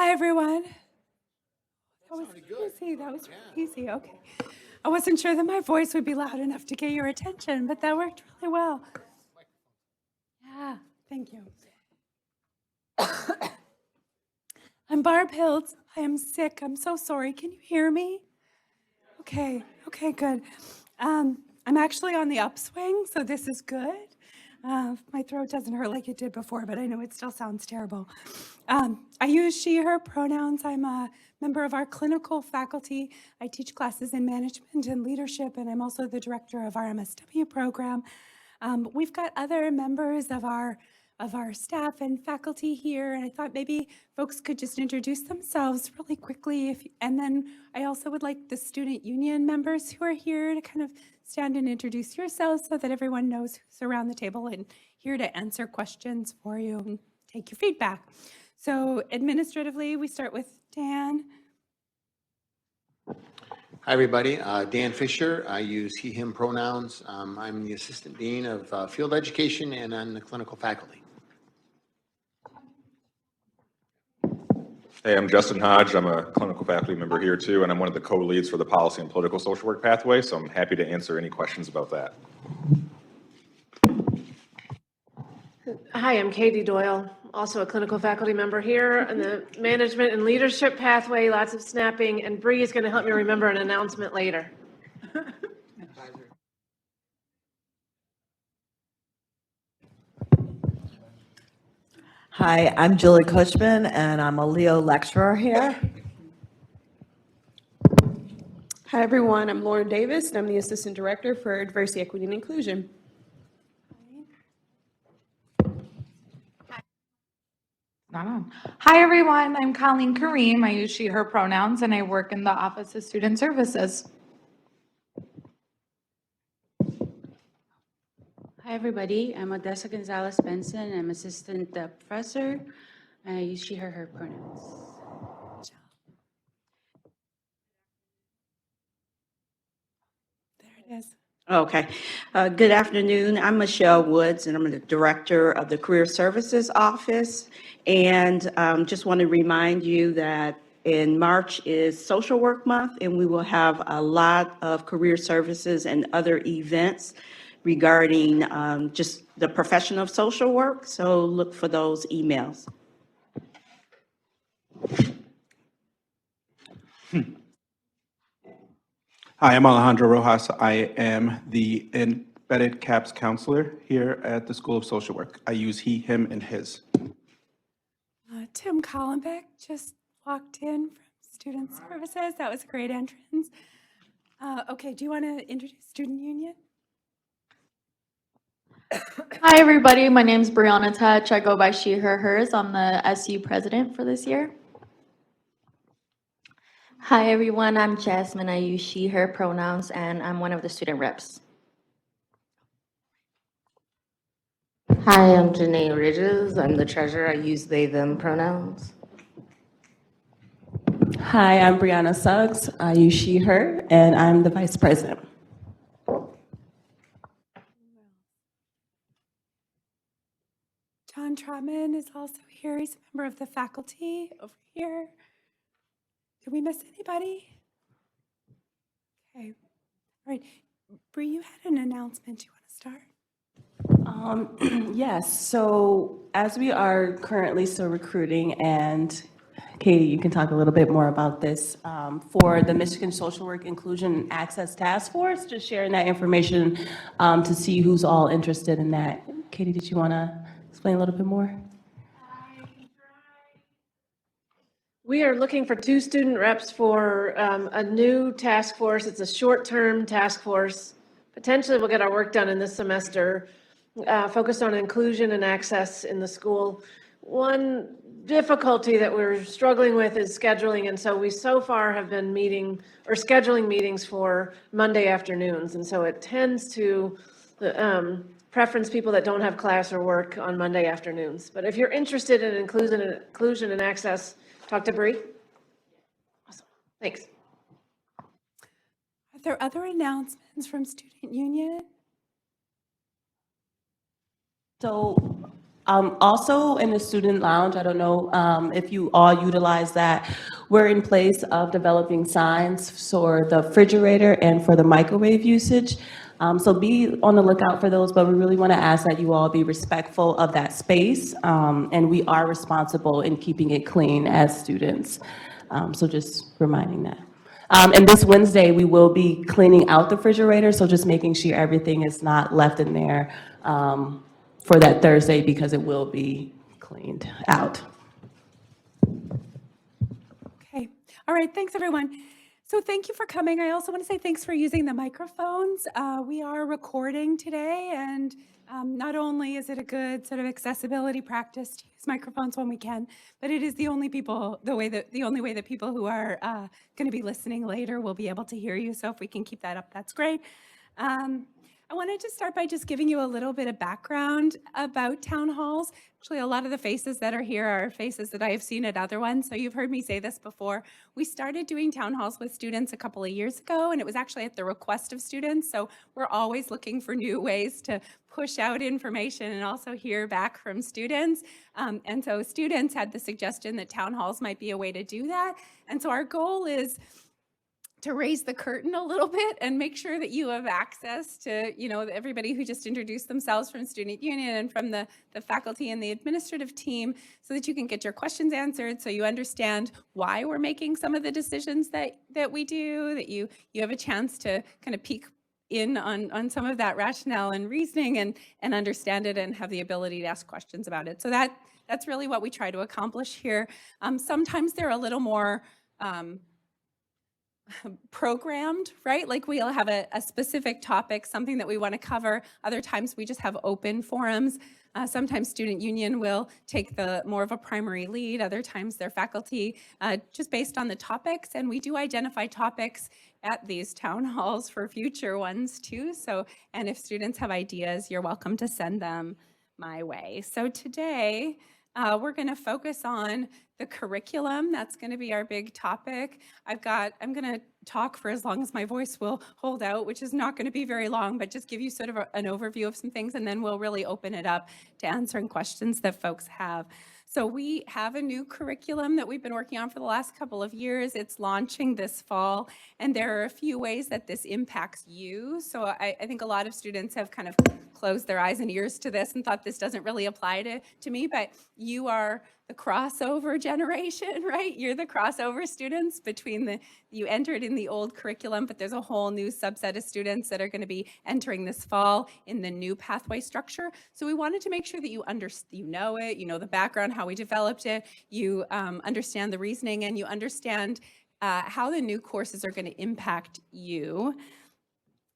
Hi, everyone. That was easy. That was really easy. Okay. I wasn't sure that my voice would be loud enough to get your attention, but that worked really well. Yeah, thank you. I'm Barb Hiltz. I am sick. I'm so sorry. Can you hear me? Okay, good. I'm actually on the upswing, so this is good. My throat doesn't hurt like it did before, but I know it still sounds terrible. I use she, her pronouns. I'm a member of our clinical faculty. I teach classes in management and leadership, and I'm also the director of our MSW program. We've got other members of our staff and faculty here, and I thought maybe folks could just introduce themselves really quickly. And then I also would like the student union members who are here to kind of stand and introduce yourselves so that everyone knows who's around the table and here to answer questions for you and take your feedback. So administratively, we start with Dan. Hi, everybody. Dan Fisher. I use he, him pronouns. I'm the Assistant Dean of Field Education and I'm the clinical faculty. Hey, I'm Justin Hodge. I'm a clinical faculty member here too, and I'm one of the co-leads for the Policy and Political Social Work Pathway, so I'm happy to answer any questions about that. Hi, I'm Katie Doyle, also a clinical faculty member here in the Management and Leadership Pathway, lots of snapping, and Bree is going to help me remember an announcement later. Hi, I'm Julie Cushman, and I'm a Leo lecturer here. Hi, everyone. I'm Lauren Davis, and I'm the Assistant Director for Diversity, Equity, and Inclusion. Not on. Hi, everyone. I'm Colleen Kareem. I use she, her pronouns, and I work in the Office of Student Services. Hi, everybody. I'm Odessa Gonzalez Benson. I'm assistant professor. I use she, her pronouns. There it is. Okay. Good afternoon. I'm Michelle Woods, and I'm the Director of the Career Services Office. And just want to remind you that in March is Social Work Month, and we will have a lot of career services and other events regarding just the profession of social work. So look for those emails. Hi, I'm Alejandro Rojas. I am the embedded CAPS counselor here at the School of Social Work. I use he, him, and his. Tim Collenbeck just walked in from Student Services. That was a great entrance. Okay, do you want to introduce Student Union? Hi, everybody. My name's Brianna Touch. I go by she, her, hers. I'm the SU president for this year. Hi, everyone. I'm Jasmine. I use she, her pronouns, and I'm one of the student reps. Hi, I'm Janae Ridges. I'm the treasurer. I use they, them pronouns. Hi, I'm Brianna Suggs. I use she, her, and I'm the vice president. John Trotman is also here. He's a member of the faculty over here. Did we miss anybody? Okay. All right. Bree, you had an announcement. Do you want to start? Yes, so as we are currently still recruiting, and Katie, you can talk a little bit more about this, for the Michigan Social Work Inclusion and Access Task Force, just sharing that information to see who's all interested in that. Katie, did you want to explain a little bit more? We are looking for 2 student reps for a new task force. It's a short-term task force. Potentially, we'll get our work done in this semester, focused on inclusion and access in the school. One difficulty that we're struggling with is scheduling, and so we so far have been meeting or scheduling meetings for Monday afternoons, and so it tends to preference people that don't have class or work on Monday afternoons. But if you're interested in inclusion and access, talk to Bree. Awesome. Thanks. Are there other announcements from Student Union? So Also in the student lounge, I don't know if you all utilize that, we're in place of developing signs for the refrigerator and for the microwave usage. So be on the lookout for those, but we really want to ask that you all be respectful of that space. And we are responsible in keeping it clean as students. So just reminding that. And this Wednesday, we will be cleaning out the refrigerator, so just making sure everything is not left in there for that Thursday because it will be cleaned out. Okay. All right. Thanks, everyone. So thank you for coming. I also want to say thanks for using the microphones. We are recording today, and not only is it a good sort of accessibility practice to use microphones when we can, but it is the only way that people who are going to be listening later will be able to hear you. So if we can keep that up, that's great. I wanted to start by just giving you a little bit of background about town halls. Actually, a lot of the faces that are here are faces that I have seen at other ones, so you've heard me say this before. We started doing town halls with students a couple of years ago, and it was actually at the request of students, so we're always looking for new ways to push out information and also hear back from students. And so students had the suggestion that town halls might be a way to do that, and so our goal is to raise the curtain a little bit and make sure that you have access to, everybody who just introduced themselves from Student Union and from the faculty and the administrative team, so that you can get your questions answered, so you understand why we're making some of the decisions that we do, that you have a chance to kind of peek in on some of that rationale and reasoning and understand it and have the ability to ask questions about it. So that's really what we try to accomplish here. Sometimes they're a little more programmed, right? Like we'll have a specific topic, something that we want to cover. Other times we just have open forums. Sometimes Student Union will take the more of a primary lead. Other times their faculty, just based on the topics. And we do identify topics at these town halls for future ones too. So, and if students have ideas, you're welcome to send them my way. So today, we're going to focus on the curriculum. That's going to be our big topic. I'm going to talk for as long as my voice will hold out, which is not going to be very long, but just give you sort of an overview of some things, and then we'll really open it up to answering questions that folks have. So we have a new curriculum that we've been working on for the last couple of years. It's launching this fall, and there are a few ways that this impacts you. So I think a lot of students have kind of closed their eyes and ears to this and thought this doesn't really apply to me, but you are the crossover generation, right? You're the crossover students between you entered in the old curriculum, but there's a whole new subset of students that are going to be entering this fall in the new pathway structure. So we wanted to make sure that you know it, you know the background, how we developed it, you understand the reasoning, and you understand how the new courses are going to impact you,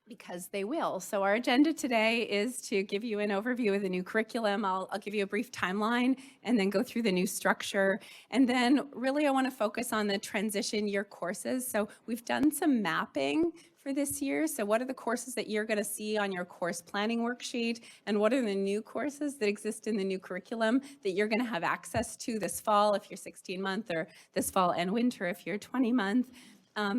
because they will. So our agenda today is to give you an overview of the new curriculum. I'll give you a brief timeline and then go through the new structure. And then really I want to focus on the transition year courses. So we've done some mapping for this year. So what are the courses that you're going to see on your course planning worksheet? And what are the new courses that exist in the new curriculum that you're going to have access to this fall if you're 16-month, or this fall and winter if you're 20-month?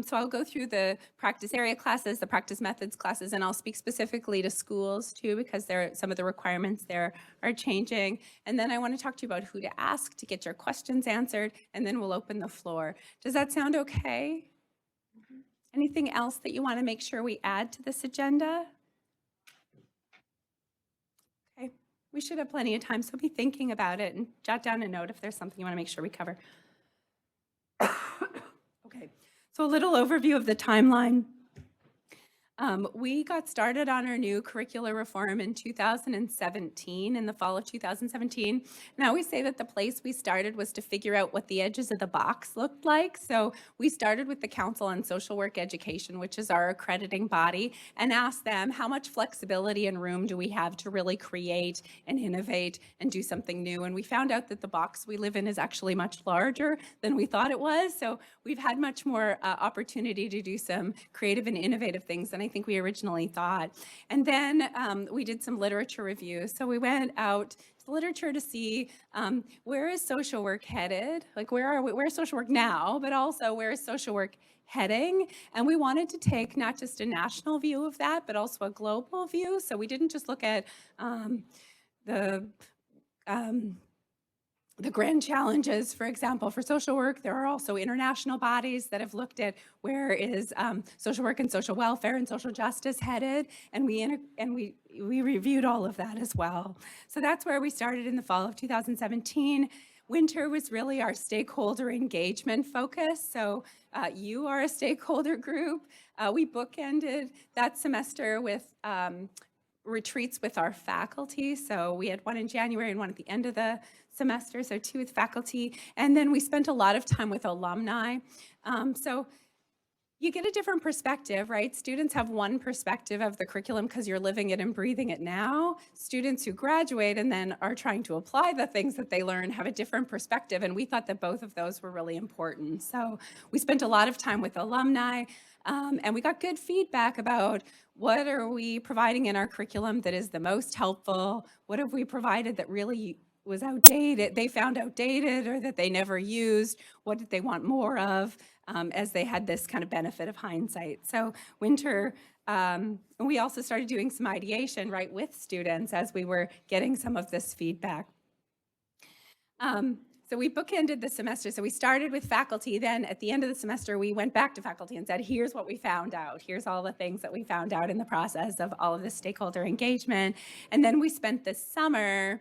So I'll go through the practice area classes, the practice methods classes, and I'll speak specifically to schools too, because some of the requirements there are changing. And then I want to talk to you about who to ask to get your questions answered, and then we'll open the floor. Does that sound okay? Anything else that you want to make sure we add to this agenda? Okay, we should have plenty of time, so be thinking about it and jot down a note if there's something you want to make sure we cover. Okay. So a little overview of the timeline. We got started on our new curricular reform in 2017, in the fall of 2017. And I always say that the place we started was to figure out what the edges of the box looked like. So we started with the Council on Social Work Education, which is our accrediting body, and asked them how much flexibility and room do we have to really create and innovate and do something new. And we found out that the box we live in is actually much larger than we thought it was. So we've had much more opportunity to do some creative and innovative things than I think we originally thought. And then we did some literature review. So we went out to the literature to see where is social work headed? Like where's social work now, but also where is social work heading? And we wanted to take not just a national view of that, but also a global view. So we didn't just look at the the grand challenges, for example, for social work. There are also international bodies that have looked at where is social work and social welfare and social justice headed, and we reviewed all of that as well. So that's where we started in the fall of 2017. Winter was really our stakeholder engagement focus. So you are a stakeholder group. We bookended that semester with retreats with our faculty. So we had one in January and one at the end of the semester, so 2 with faculty. And then we spent a lot of time with alumni. So you get a different perspective, right? Students have one perspective of the curriculum because you're living it and breathing it now. Students who graduate and then are trying to apply the things that they learn have a different perspective, and we thought that both of those were really important. So we spent a lot of time with alumni, and we got good feedback about what are we providing in our curriculum that is the most helpful? What have we provided that really was outdated, they found outdated, or that they never used? What did they want more of, as they had this kind of benefit of hindsight? So winter, we also started doing some ideation, right, with students as we were getting some of this feedback. So we bookended the semester. So we started with faculty. Then at the end of the semester, we went back to faculty and said, here's what we found out. Here's all the things that we found out in the process of all of this stakeholder engagement. And then we spent the summer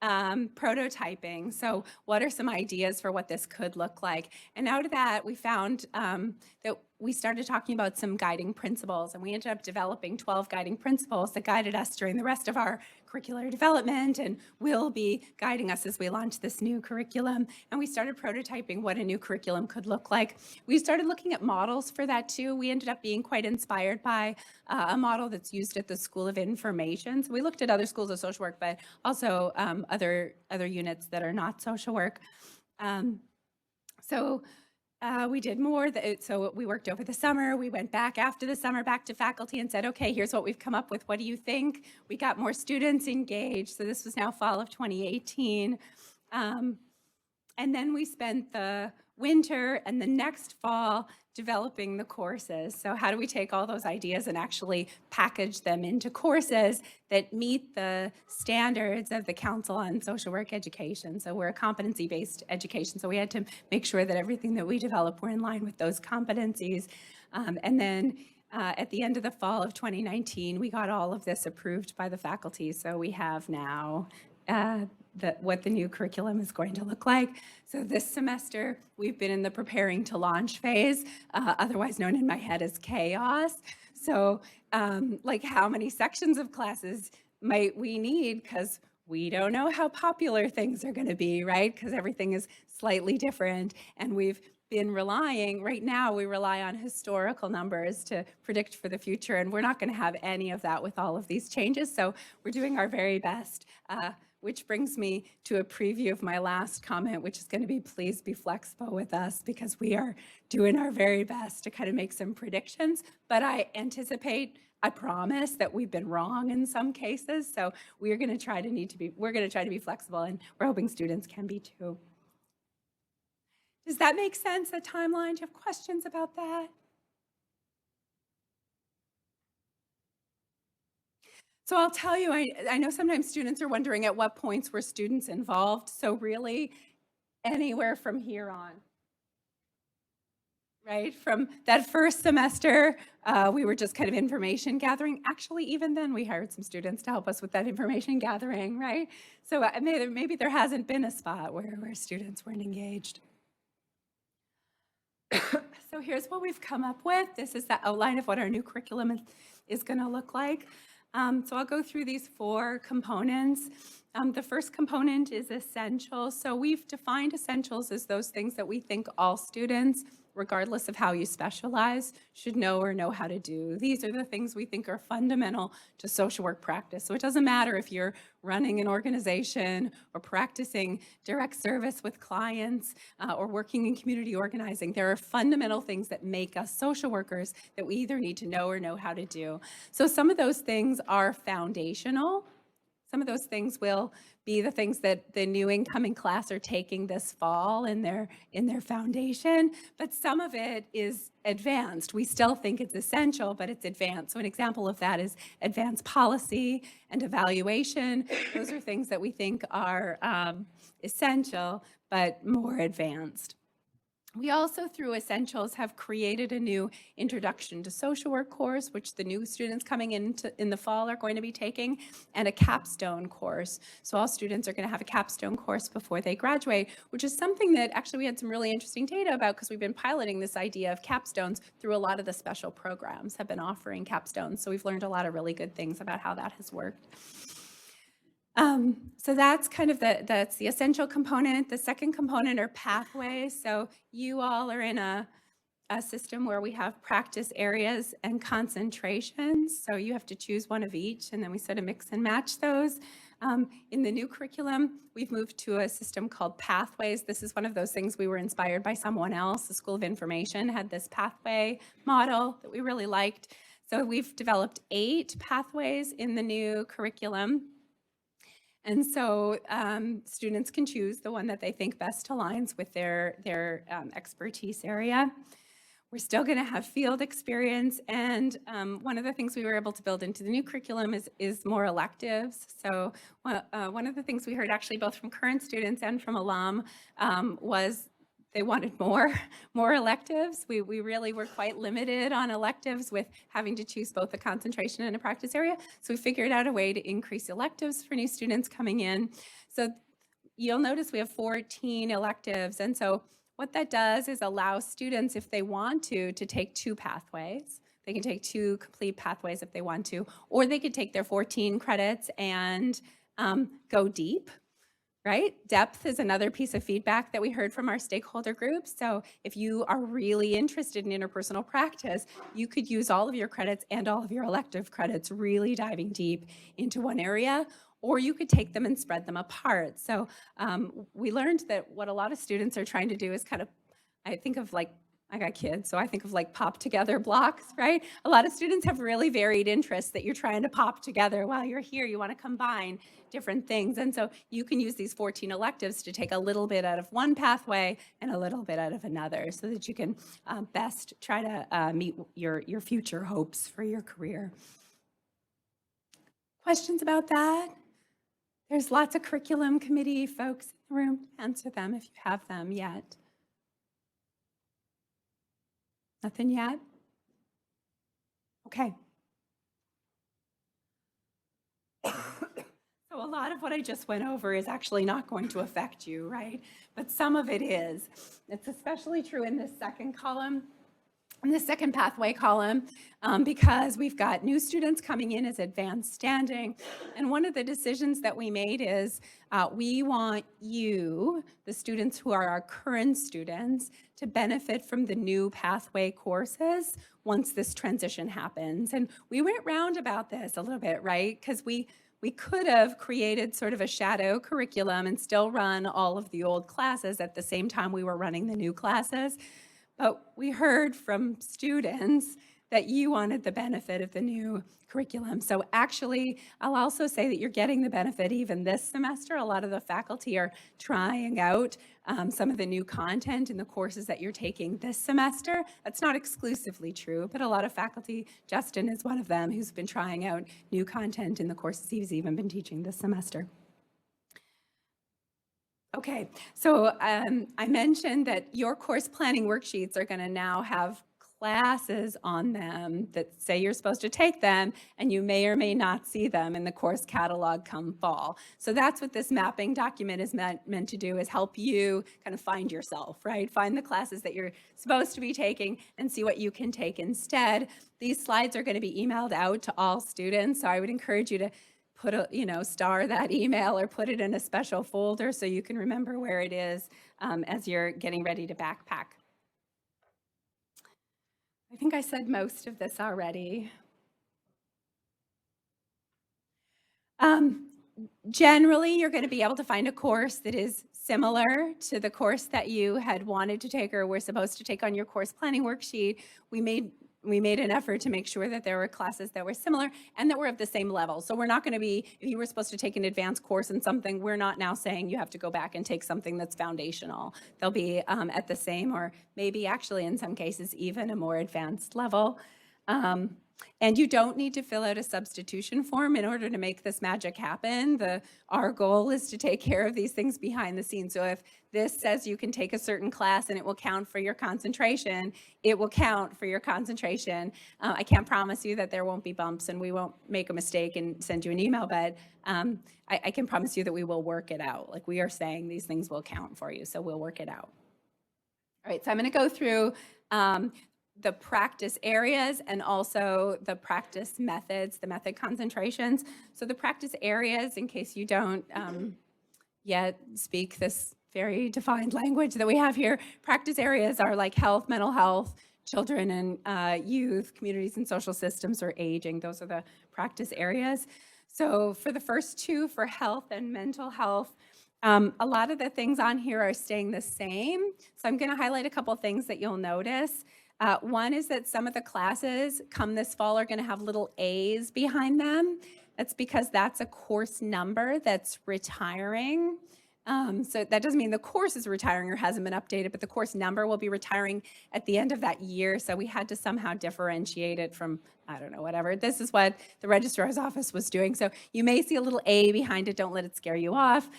prototyping. So what are some ideas for what this could look like? And out of that, we found that we started talking about some guiding principles, and we ended up developing 12 guiding principles that guided us during the rest of our curricular development and will be guiding us as we launch this new curriculum. And we started prototyping what a new curriculum could look like. We started looking at models for that too. We ended up being quite inspired by a model that's used at the School of Information. So we looked at other schools of social work, but also other units that are not social work. We did more. So we worked over the summer. We went back after the summer back to faculty and said, okay, here's what we've come up with. What do you think? We got more students engaged. So this was now fall of 2018. And then we spent the winter and the next fall developing the courses. So how do we take all those ideas and actually package them into courses that meet the standards of the Council on Social Work Education? So we're a competency-based education, so we had to make sure that everything that we develop were in line with those competencies. And then at the end of the fall of 2019, we got all of this approved by the faculty. So we have now what the new curriculum is going to look like. So this semester, we've been in the preparing to launch phase, otherwise known in my head as chaos. So like how many sections of classes might we need? Because we don't know how popular things are going to be, right? Because everything is slightly different. And we've been relying, right now we rely on historical numbers to predict for the future, and we're not going to have any of that with all of these changes. So we're doing our very best, which brings me to a preview of my last comment, which is going to be, please be flexible with us, because we are doing our very best to kind of make some predictions. But I anticipate, I promise that we've been wrong in some cases. So we're going to try to be flexible, and we're hoping students can be too. Does that make sense, the timeline? Do you have questions about that? So I'll tell you, I know sometimes students are wondering at what points were students involved. So really anywhere from here on, right? From that first semester, we were just kind of information gathering. Actually, even then we hired some students to help us with that information gathering, right? So maybe there hasn't been a spot where students weren't engaged. So here's what we've come up with. This is the outline of what our new curriculum is going to look like. So I'll go through these 4 components. The first component is essentials. So we've defined essentials as those things that we think all students, regardless of how you specialize, should know or know how to do. These are the things we think are fundamental to social work practice. So it doesn't matter if you're running an organization or practicing direct service with clients or working in community organizing. There are fundamental things that make us social workers that we either need to know or know how to do. So some of those things are foundational. Some of those things will be the things that the new incoming class are taking this fall in their foundation, but some of it is advanced. We still think it's essential, but it's advanced. So an example of that is advanced policy and evaluation. Those are things that we think are essential, but more advanced. We also, through Essentials, have created a new Introduction to Social Work course, which the new students coming in the fall are going to be taking, and a capstone course. So all students are going to have a capstone course before they graduate, which is something that actually we had some really interesting data about because we've been piloting this idea of capstones through a lot of the special programs have been offering capstones. So we've learned a lot of really good things about how that has worked. So that's kind of that's the essential component. The second component are pathways. So you all are in a system where we have practice areas and concentrations. So you have to choose one of each, and then we sort of mix and match those. In the new curriculum, we've moved to a system called pathways. This is one of those things we were inspired by someone else. The School of Information had this pathway model that we really liked. So we've developed 8 pathways in the new curriculum. And so students can choose the one that they think best aligns with their expertise area. We're still going to have field experience, and one of the things we were able to build into the new curriculum is more electives. So one of the things we heard actually both from current students and from alum was they wanted more electives. We really were quite limited on electives with having to choose both a concentration and a practice area. So we figured out a way to increase electives for new students coming in. So you'll notice we have 14 electives. And so what that does is allow students, if they want to take 2 pathways. They can take 2 complete pathways if they want to, or they could take their 14 credits and go deep. Right? Depth is another piece of feedback that we heard from our stakeholder groups. So if you are really interested in interpersonal practice, you could use all of your credits and all of your elective credits really diving deep into one area, or you could take them and spread them apart. So we learned that what a lot of students are trying to do is kind of, I think of like, I got kids, so I think of like pop together blocks, right? A lot of students have really varied interests that you're trying to pop together while you're here. You want to combine different things. And so you can use these 14 electives to take a little bit out of one pathway and a little bit out of another so that you can best try to meet your future hopes for your career. Questions about that? There's lots of curriculum committee folks in the room. Answer them if you have them yet. Nothing yet? Okay. So a lot of what I just went over is actually not going to affect you, right? But some of it is. It's especially true in this second column, in the second pathway column, because we've got new students coming in as advanced standing. And one of the decisions that we made is we want you, the students who are our current students, to benefit from the new pathway courses once this transition happens. And we went round about this a little bit, right? Because we could have created sort of a shadow curriculum and still run all of the old classes at the same time we were running the new classes. But we heard from students that you wanted the benefit of the new curriculum. So actually, I'll also say that you're getting the benefit even this semester. A lot of the faculty are trying out some of the new content in the courses that you're taking this semester. That's not exclusively true, but a lot of faculty, Justin is one of them, who's been trying out new content in the courses he's even been teaching this semester. Okay, so I mentioned that your course planning worksheets are going to now have classes on them that say you're supposed to take them, and you may or may not see them in the course catalog come fall. So that's what this mapping document is meant to do, is help you kind of find yourself, right? Find the classes that you're supposed to be taking and see what you can take instead. These slides are going to be emailed out to all students, so I would encourage you to put a, star that email or put it in a special folder so you can remember where it is as you're getting ready to backpack. I think I said most of this already. Generally, you're going to be able to find a course that is similar to the course that you had wanted to take or were supposed to take on your course planning worksheet. We made we made an effort to make sure that there were classes that were similar and that were of the same level. So we're not going to be, if you were supposed to take an advanced course in something, we're not now saying you have to go back and take something that's foundational. They'll be at the same, or maybe actually in some cases even a more advanced level. And you don't need to fill out a substitution form in order to make this magic happen. Our goal is to take care of these things behind the scenes. So if this says you can take a certain class and it will count for your concentration, it will count for your concentration. I can't promise you that there won't be bumps and we won't make a mistake and send you an email, but I can promise you that we will work it out. Like we are saying, these things will count for you, so we'll work it out. All right, so I'm going to go through the practice areas and also the practice methods, the method concentrations. So the practice areas, in case you don't yet speak this very defined language that we have here, practice areas are like health, mental health, children and youth, communities and social systems, or aging. Those are the practice areas. So for the first two, for health and mental health, a lot of the things on here are staying the same. So I'm going to highlight a couple things that you'll notice. One is that some of the classes come this fall are going to have little A's behind them. That's because that's a course number that's retiring. So that doesn't mean the course is retiring or hasn't been updated, but the course number will be retiring at the end of that year. So we had to somehow differentiate it from, I don't know, whatever. This is what the registrar's office was doing. So you may see a little A behind it. Don't let it scare you off.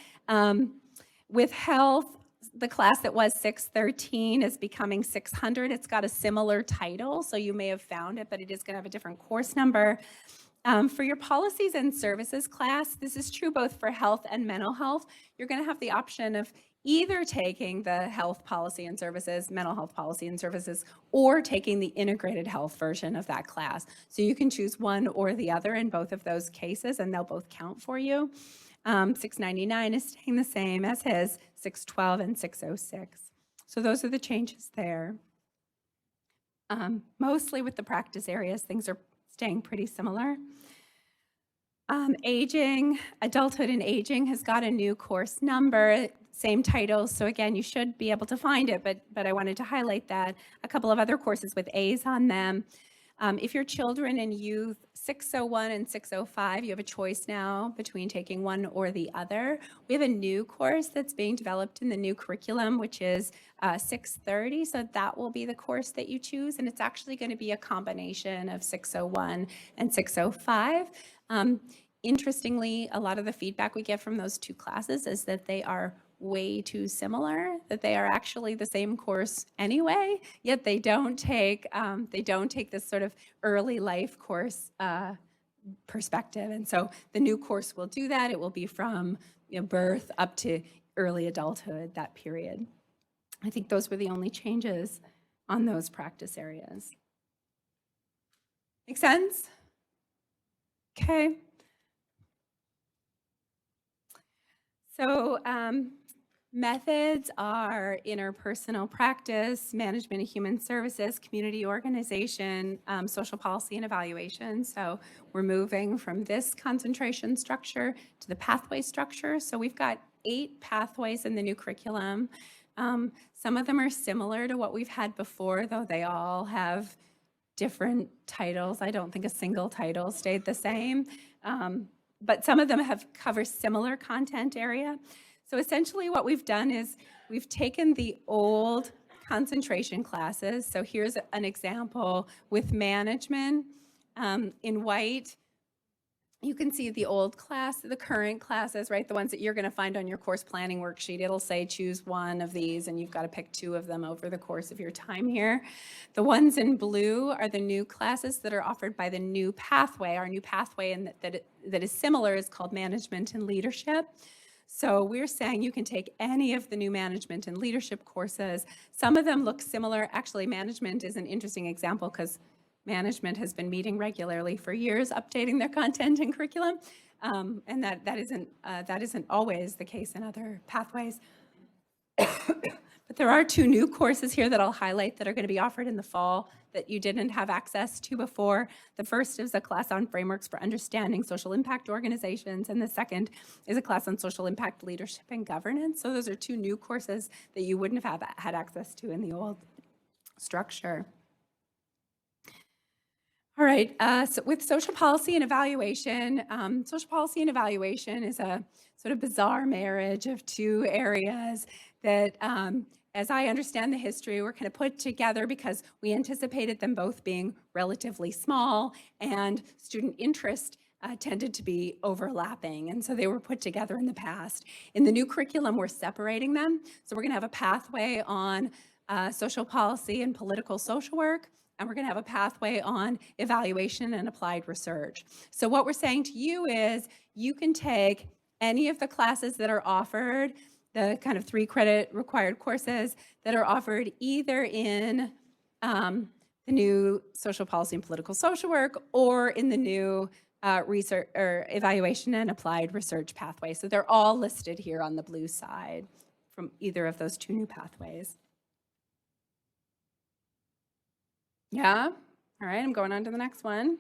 With health, the class that was 613 is becoming 600. It's got a similar title, so you may have found it, but it is going to have a different course number. For your policies and services class, this is true both for health and mental health. You're going to have the option of either taking the health policy and services, mental health policy and services, or taking the integrated health version of that class. So you can choose one or the other in both of those cases, and they'll both count for you. 699 is staying the same as his 612 and 606. So those are the changes there. Mostly with the practice areas, things are staying pretty similar. Aging, adulthood and aging has got a new course number, same title. So again, you should be able to find it, but I wanted to highlight that. A couple of other courses with A's on them. If you're children and youth, 601 and 605, you have a choice now between taking one or the other. We have a new course that's being developed in the new curriculum, which is 630. So that will be the course that you choose. And it's actually going to be a combination of 601 and 605. Interestingly, a lot of the feedback we get from those two classes is that they are way too similar, that they are actually the same course anyway, yet they don't take this sort of early life course perspective. And so the new course will do that. It will be from birth up to early adulthood, that period. I think those were the only changes on those practice areas. Make sense? Okay. So methods are interpersonal practice, management of human services, community organization, social policy and evaluation. So we're moving from this concentration structure to the pathway structure. So we've got 8 pathways in the new curriculum. Some of them are similar to what we've had before, though they all have different titles. I don't think a single title stayed the same. But some of them cover similar content area. So essentially what we've done is we've taken the old concentration classes. So here's an example with management. In white, you can see the old class, the current classes, right? The ones that you're going to find on your course planning worksheet. It'll say choose one of these, and you've got to pick 2 of them over the course of your time here. The ones in blue are the new classes that are offered by the new pathway. Our new pathway and that is similar is called management and leadership. So we're saying you can take any of the new management and leadership courses. Some of them look similar. Actually, management is an interesting example because management has been meeting regularly for years, updating their content and curriculum, and that isn't always the case in other pathways. But there are 2 new courses here that I'll highlight that are going to be offered in the fall that you didn't have access to before. The first is a class on frameworks for understanding social impact organizations, and the second is a class on social impact leadership and governance. So those are 2 new courses that you wouldn't have had access to in the old structure. All right, so with social policy and evaluation is a sort of bizarre marriage of two areas that, as I understand the history, were kind of put together because we anticipated them both being relatively small and student interest tended to be overlapping. And so they were put together in the past. In the new curriculum, we're separating them. So we're going to have a pathway on social policy and political social work, and we're going to have a pathway on evaluation and applied research. So what we're saying to you is you can take any of the classes that are offered, the kind of 3-credit required courses that are offered either in the new social policy and political social work or in the new research or evaluation and applied research pathway. So they're all listed here on the blue side from either of those two new pathways. Yeah? All right, I'm going on to the next one.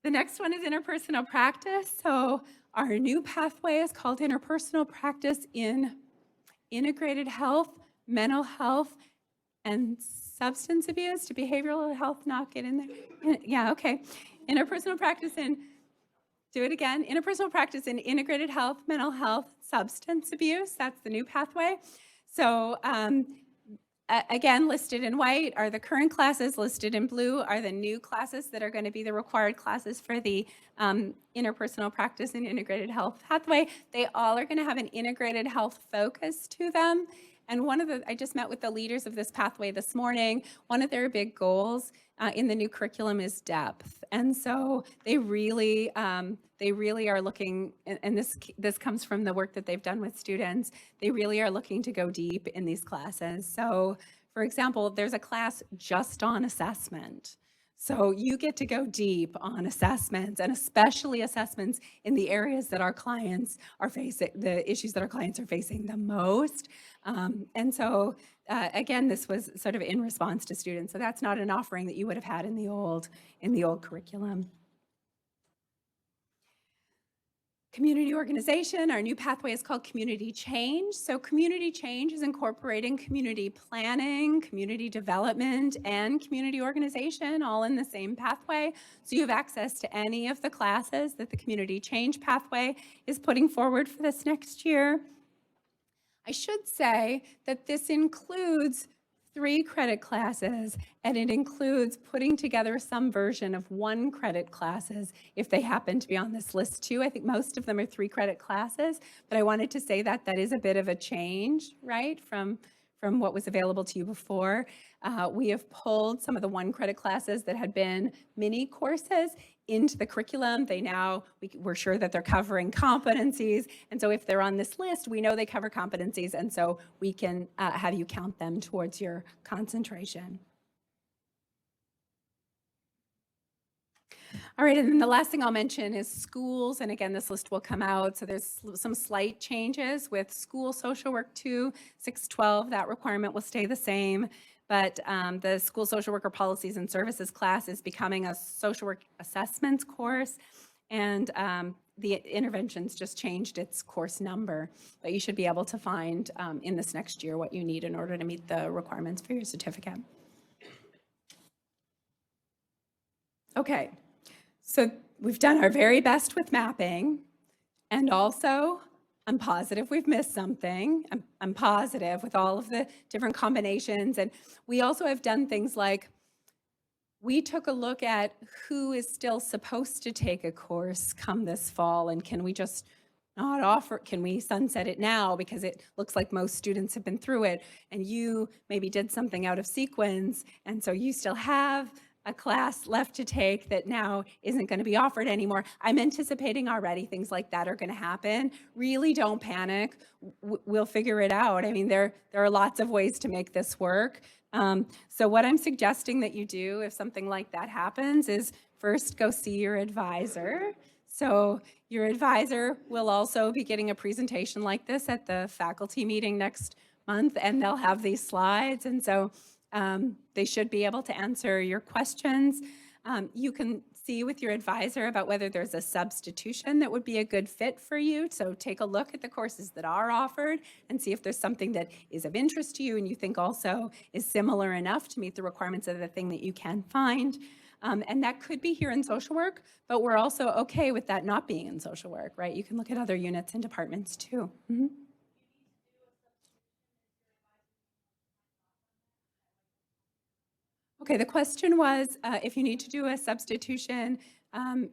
The next one is interpersonal practice. So our new pathway is called interpersonal practice in integrated health, mental health, and substance abuse. Did behavioral health not get in there? Yeah, okay. Interpersonal practice in, do it again. Interpersonal practice in integrated health, mental health, substance abuse. That's the new pathway. So again, listed in white are the current classes, listed in blue are the new classes that are going to be the required classes for the interpersonal practice and integrated health pathway. They all are going to have an integrated health focus to them. And I just met with the leaders of this pathway this morning. One of their big goals in the new curriculum is depth. And so they really are looking, and this comes from the work that they've done with students, they really are looking to go deep in these classes. So for example, there's a class just on assessment. So you get to go deep on assessments, and especially assessments in the areas that our clients are facing, the issues that our clients are facing the most. And so again, this was sort of in response to students. So that's not an offering that you would have had in the old curriculum. Community organization, our new pathway is called community change. So community change is incorporating community planning, community development, and community organization all in the same pathway. So you have access to any of the classes that the community change pathway is putting forward for this next year. I should say that this includes 3-credit classes, and it includes putting together some version of 1-credit classes if they happen to be on this list too. I think most of them are 3-credit classes, but I wanted to say that is a bit of a change, right, from what was available to you before. We have pulled some of the 1-credit classes that had been mini courses into the curriculum. We're sure that they're covering competencies. And so if they're on this list, we know they cover competencies. And so we can have you count them towards your concentration. All right, and then the last thing I'll mention is schools. And again, this list will come out. So there's some slight changes with school social work 2, 612. That requirement will stay the same. But the school social worker policies and services class is becoming a social work assessments course. And the interventions just changed its course number. But you should be able to find in this next year what you need in order to meet the requirements for your certificate. Okay. So we've done our very best with mapping, and also I'm positive we've missed something. I'm positive with all of the different combinations, and we also have done things like we took a look at who is still supposed to take a course come this fall, and can we just not offer, can we sunset it now because it looks like most students have been through it, and you maybe did something out of sequence, and so you still have a class left to take that now isn't going to be offered anymore. I'm anticipating already things like that are going to happen. Really don't panic. We'll figure it out. I mean, there are lots of ways to make this work. So what I'm suggesting that you do if something like that happens is first go see your advisor. So your advisor will also be getting a presentation like this at the faculty meeting next month, and they'll have these slides. And so they should be able to answer your questions. You can see with your advisor about whether there's a substitution that would be a good fit for you. So take a look at the courses that are offered and see if there's something that is of interest to you and you think also is similar enough to meet the requirements of the thing that you can find. And that could be here in social work, but we're also okay with that not being in social work, right? You can look at other units and departments too. Mhm. Okay, the question was, if you need to do a substitution,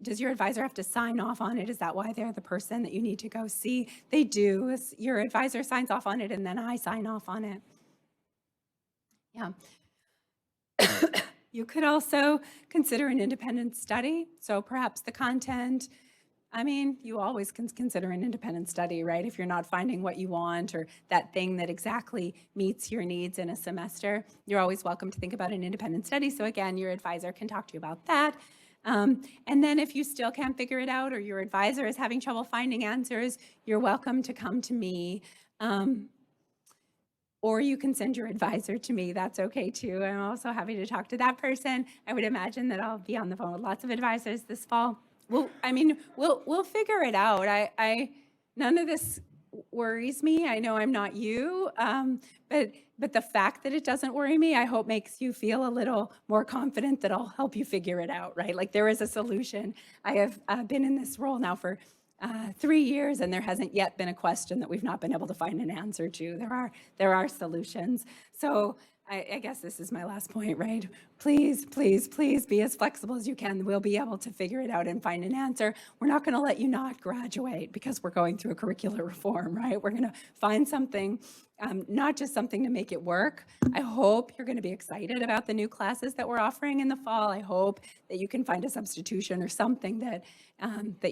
does your advisor have to sign off on it? Is that why they're the person that you need to go see? They do. Your advisor signs off on it, and then I sign off on it. Yeah. You could also consider an independent study. So perhaps the content, I mean, you always can consider an independent study, right? If you're not finding what you want or that thing that exactly meets your needs in a semester, you're always welcome to think about an independent study. So again, your advisor can talk to you about that. And then if you still can't figure it out or your advisor is having trouble finding answers, you're welcome to come to me. Or you can send your advisor to me. That's okay too. I'm also happy to talk to that person. I would imagine that I'll be on the phone with lots of advisors this fall. We'll figure it out. None of this worries me. I know I'm not you, but the fact that it doesn't worry me, I hope makes you feel a little more confident that I'll help you figure it out, right? Like there is a solution. I have been in this role now for 3 years, and there hasn't yet been a question that we've not been able to find an answer to. There are solutions. So I guess this is my last point, right? Please, please, please be as flexible as you can. We'll be able to figure it out and find an answer. We're not going to let you not graduate because we're going through a curricular reform, right? We're going to find something, not just something to make it work. I hope you're going to be excited about the new classes that we're offering in the fall. I hope that you can find a substitution or something that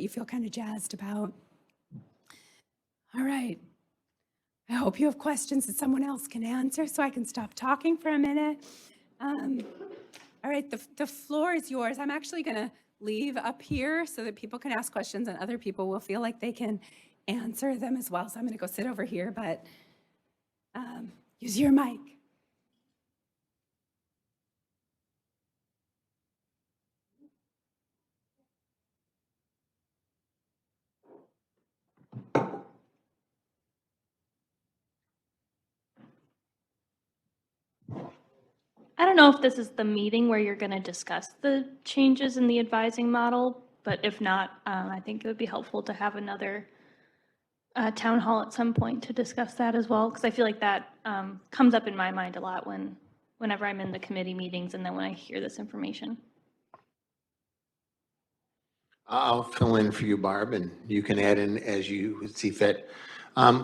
you feel kind of jazzed about. All right. I hope you have questions that someone else can answer so I can stop talking for a minute. All right, the floor is yours. I'm actually going to leave up here so that people can ask questions and other people will feel like they can answer them as well. So I'm going to go sit over here, but use your mic. I don't know if this is the meeting where you're going to discuss the changes in the advising model, but if not, I think it would be helpful to have another town hall at some point to discuss that as well, because I feel like that comes up in my mind a lot whenever I'm in the committee meetings and then when I hear this information. I'll fill in for you, Barb, and you can add in as you see fit.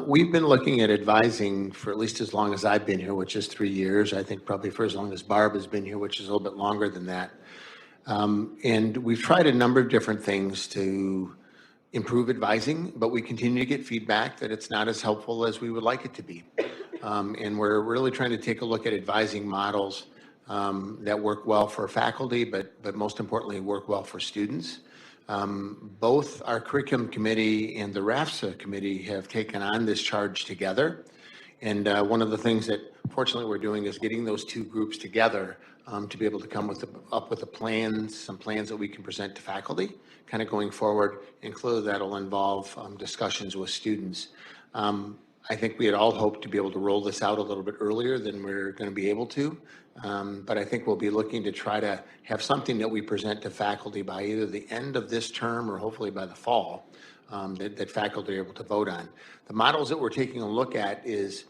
We've been looking at advising for at least as long as I've been here, which is 3 years. I think probably for as long as Barb has been here, which is a little bit longer than that. And we've tried a number of different things to improve advising, but we continue to get feedback that it's not as helpful as we would like it to be. And we're really trying to take a look at advising models that work well for faculty, but most importantly, work well for students. Both our curriculum committee and the RAFSA committee have taken on this charge together. And one of the things that fortunately we're doing is getting those two groups together to be able to come up with some plans that we can present to faculty kind of going forward. And clearly that'll involve discussions with students. I think we had all hoped to be able to roll this out a little bit earlier than we're going to be able to. But I think we'll be looking to try to have something that we present to faculty by either the end of this term or hopefully by the fall that faculty are able to vote on. The models that we're taking a look at is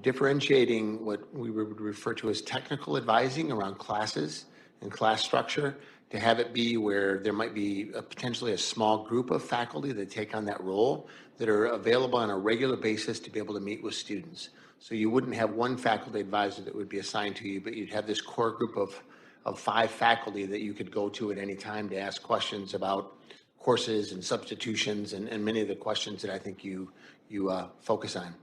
differentiating what we would refer to as technical advising around classes and class structure to have it be where there might be potentially a small group of faculty that take on that role that are available on a regular basis to be able to meet with students. So you wouldn't have one faculty advisor that would be assigned to you, but you'd have this core group of 5 faculty that you could go to at any time to ask questions about courses and substitutions and many of the questions that I think you focus on.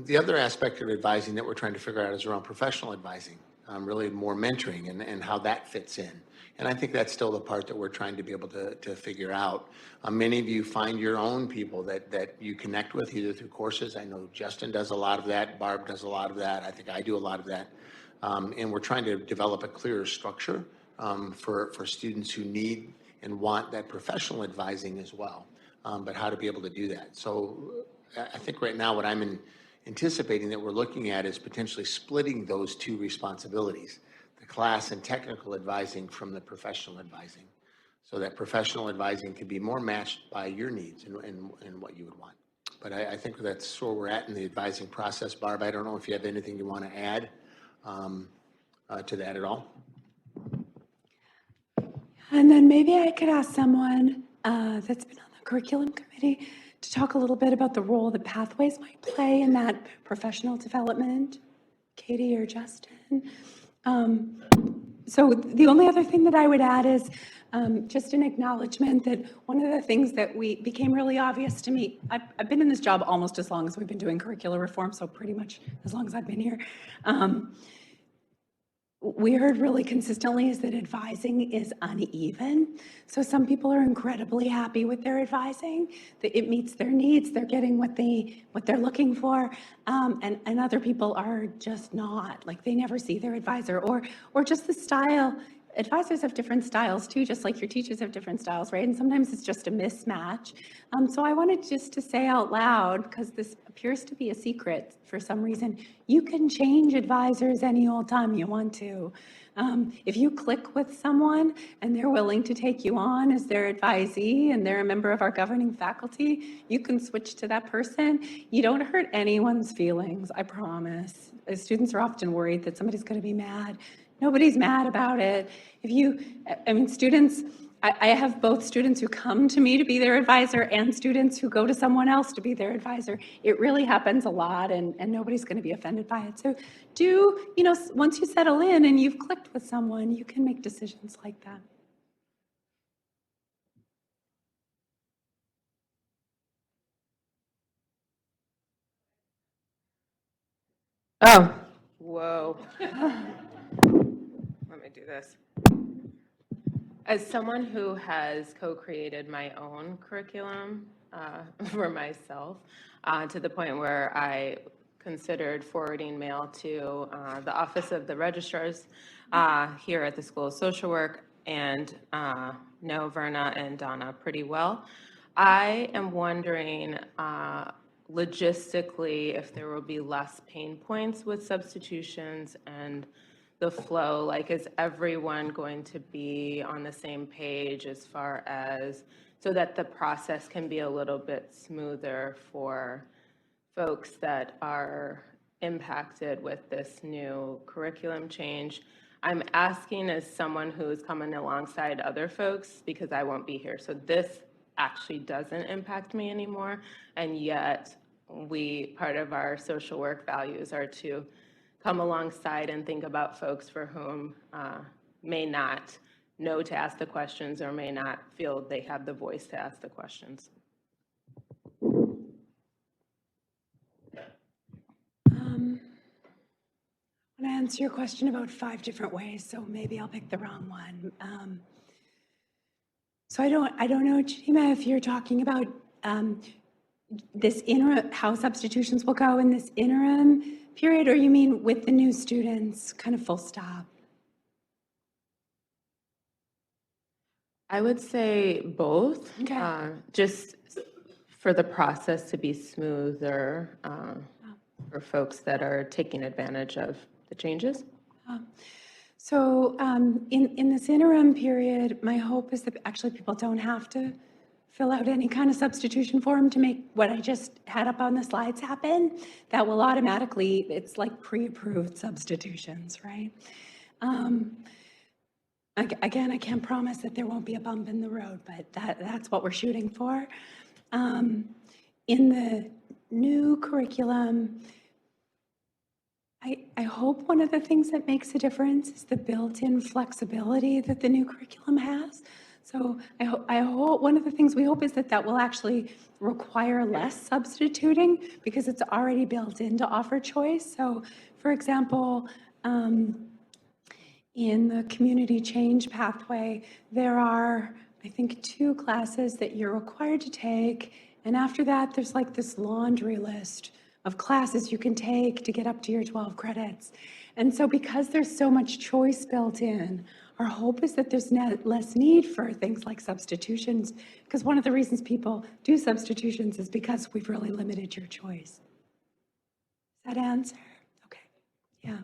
The other aspect of advising that we're trying to figure out is around professional advising, really more mentoring and how that fits in. And I think that's still the part that we're trying to be able to figure out. Many of you find your own people that you connect with either through courses. I know Justin does a lot of that. Barb does a lot of that. I think I do a lot of that. And we're trying to develop a clearer structure for students who need and want that professional advising as well, but how to be able to do that. So I think right now what I'm anticipating that we're looking at is potentially splitting those two responsibilities. class in technical advising from the professional advising, so that professional advising can be more matched by your needs and what you would want. But I think that's where we're at in the advising process. Barb, I don't know if you have anything you want to add to that at all. And then maybe I could ask someone that's been on the curriculum committee to talk a little bit about the role that pathways might play in that professional development. Katie or Justin. So the only other thing that I would add is just an acknowledgement that one of the things that became really obvious to me, I've been in this job almost as long as we've been doing curricular reform, so pretty much as long as I've been here. We heard really consistently is that advising is uneven. So some people are incredibly happy with their advising, that it meets their needs, they're getting what they're looking for, and other people are just not, like they never see their advisor, or just the style. Advisors have different styles too, just like your teachers have different styles, right? And sometimes it's just a mismatch. So I wanted just to say out loud, because this appears to be a secret for some reason, you can change advisors any old time you want to. If you click with someone and they're willing to take you on as their advisee and they're a member of our governing faculty, you can switch to that person. You don't hurt anyone's feelings, I promise. Students are often worried that somebody's going to be mad. Nobody's mad about it. Students, I have both students who come to me to be their advisor and students who go to someone else to be their advisor. It really happens a lot, and nobody's going to be offended by it. So once you settle in and you've clicked with someone, you can make decisions like that. Oh, whoa. Let me do this. As someone who has co-created my own curriculum for myself, to the point where I considered forwarding mail to the Office of the Registrars here at the School of Social Work, and know Verna and Donna pretty well. I am wondering logistically if there will be less pain points with substitutions and the flow, like is everyone going to be on the same page as far as, so that the process can be a little bit smoother for folks that are impacted with this new curriculum change? I'm asking as someone who's coming alongside other folks because I won't be here. So this actually doesn't impact me anymore. And yet part of our social work values are to come alongside and think about folks for whom may not know to ask the questions or may not feel they have the voice to ask the questions. I'm going to answer your question about 5 different ways, so maybe I'll pick the wrong one. So I don't know, Chima, if you're talking about this interim, how substitutions will go in this interim period, or you mean with the new students, kind of full stop? I would say both. Okay. Just for the process to be smoother for folks that are taking advantage of the changes. So in this interim period, my hope is that actually people don't have to fill out any kind of substitution form to make what I just had up on the slides happen. That will automatically, it's like pre-approved substitutions, right? Again, I can't promise that there won't be a bump in the road, but that's what we're shooting for. In the new curriculum, I hope one of the things that makes a difference is the built-in flexibility that the new curriculum has. So I hope one of the things we hope is that will actually require less substituting because it's already built in to offer choice. So for example, in the community change pathway, there are, I think, 2 classes that you're required to take. And after that, there's like this laundry list of classes you can take to get up to your 12 credits. And so because there's so much choice built in, our hope is that there's less need for things like substitutions, because one of the reasons people do substitutions is because we've really limited your choice. Does that answer? Okay, yeah.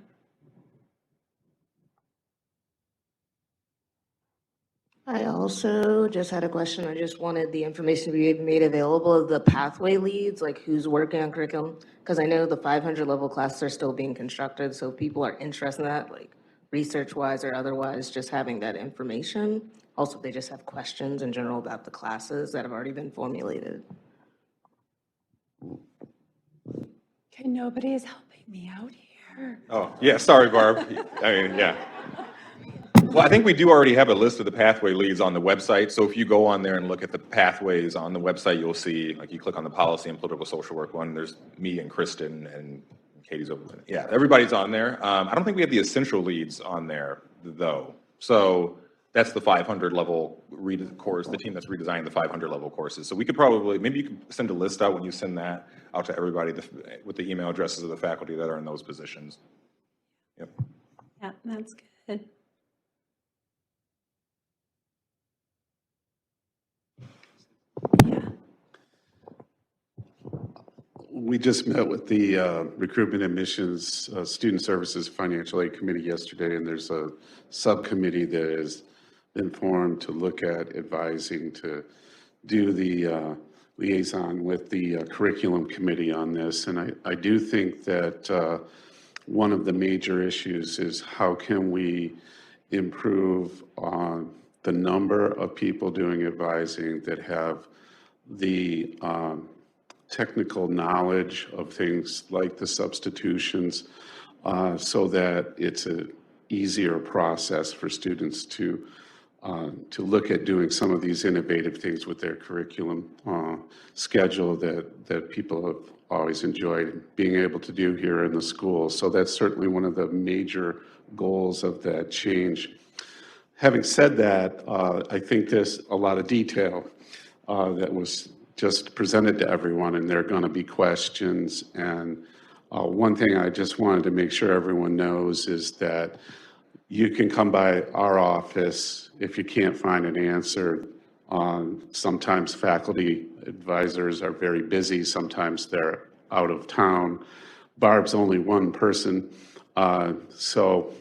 I also just had a question. I just wanted the information to be made available of the pathway leads, like who's working on curriculum. Because I know the 500 level classes are still being constructed, so if people are interested in that, like research-wise or otherwise, just having that information. Also, if they just have questions in general about the classes that have already been formulated. Okay, nobody is helping me out here. Oh, yeah, sorry, Barb. I mean, yeah. Well, I think we do already have a list of the pathway leads on the website. So if you go on there and look at the pathways on the website, you'll see, like you click on the policy and political social work one, there's me and Kristen and Katie's over there. Yeah, everybody's on there. I don't think we have the essential leads on there though. So that's the 500 level course, the team that's redesigning the 500 level courses. So we could probably, maybe you could send a list out when you send that out to everybody with the email addresses of the faculty that are in those positions. Yep. Yeah, that's good. We just met with the Recruitment Admissions Student Services Financial Aid Committee yesterday, and there's a subcommittee that has been formed to look at advising to do the liaison with the curriculum committee on this. And I do think that one of the major issues is how can we improve on the number of people doing advising that have the technical knowledge of things like the substitutions, so that it's an easier process for students to look at doing some of these innovative things with their curriculum schedule that people have always enjoyed being able to do here in the school. So that's certainly one of the major goals of that change. Having said that, I think there's a lot of detail that was just presented to everyone, and there are going to be questions. And one thing I just wanted to make sure everyone knows is that you can come by our office if you can't find an answer. Sometimes faculty advisors are very busy, sometimes they're out of town. Barb's only one person, so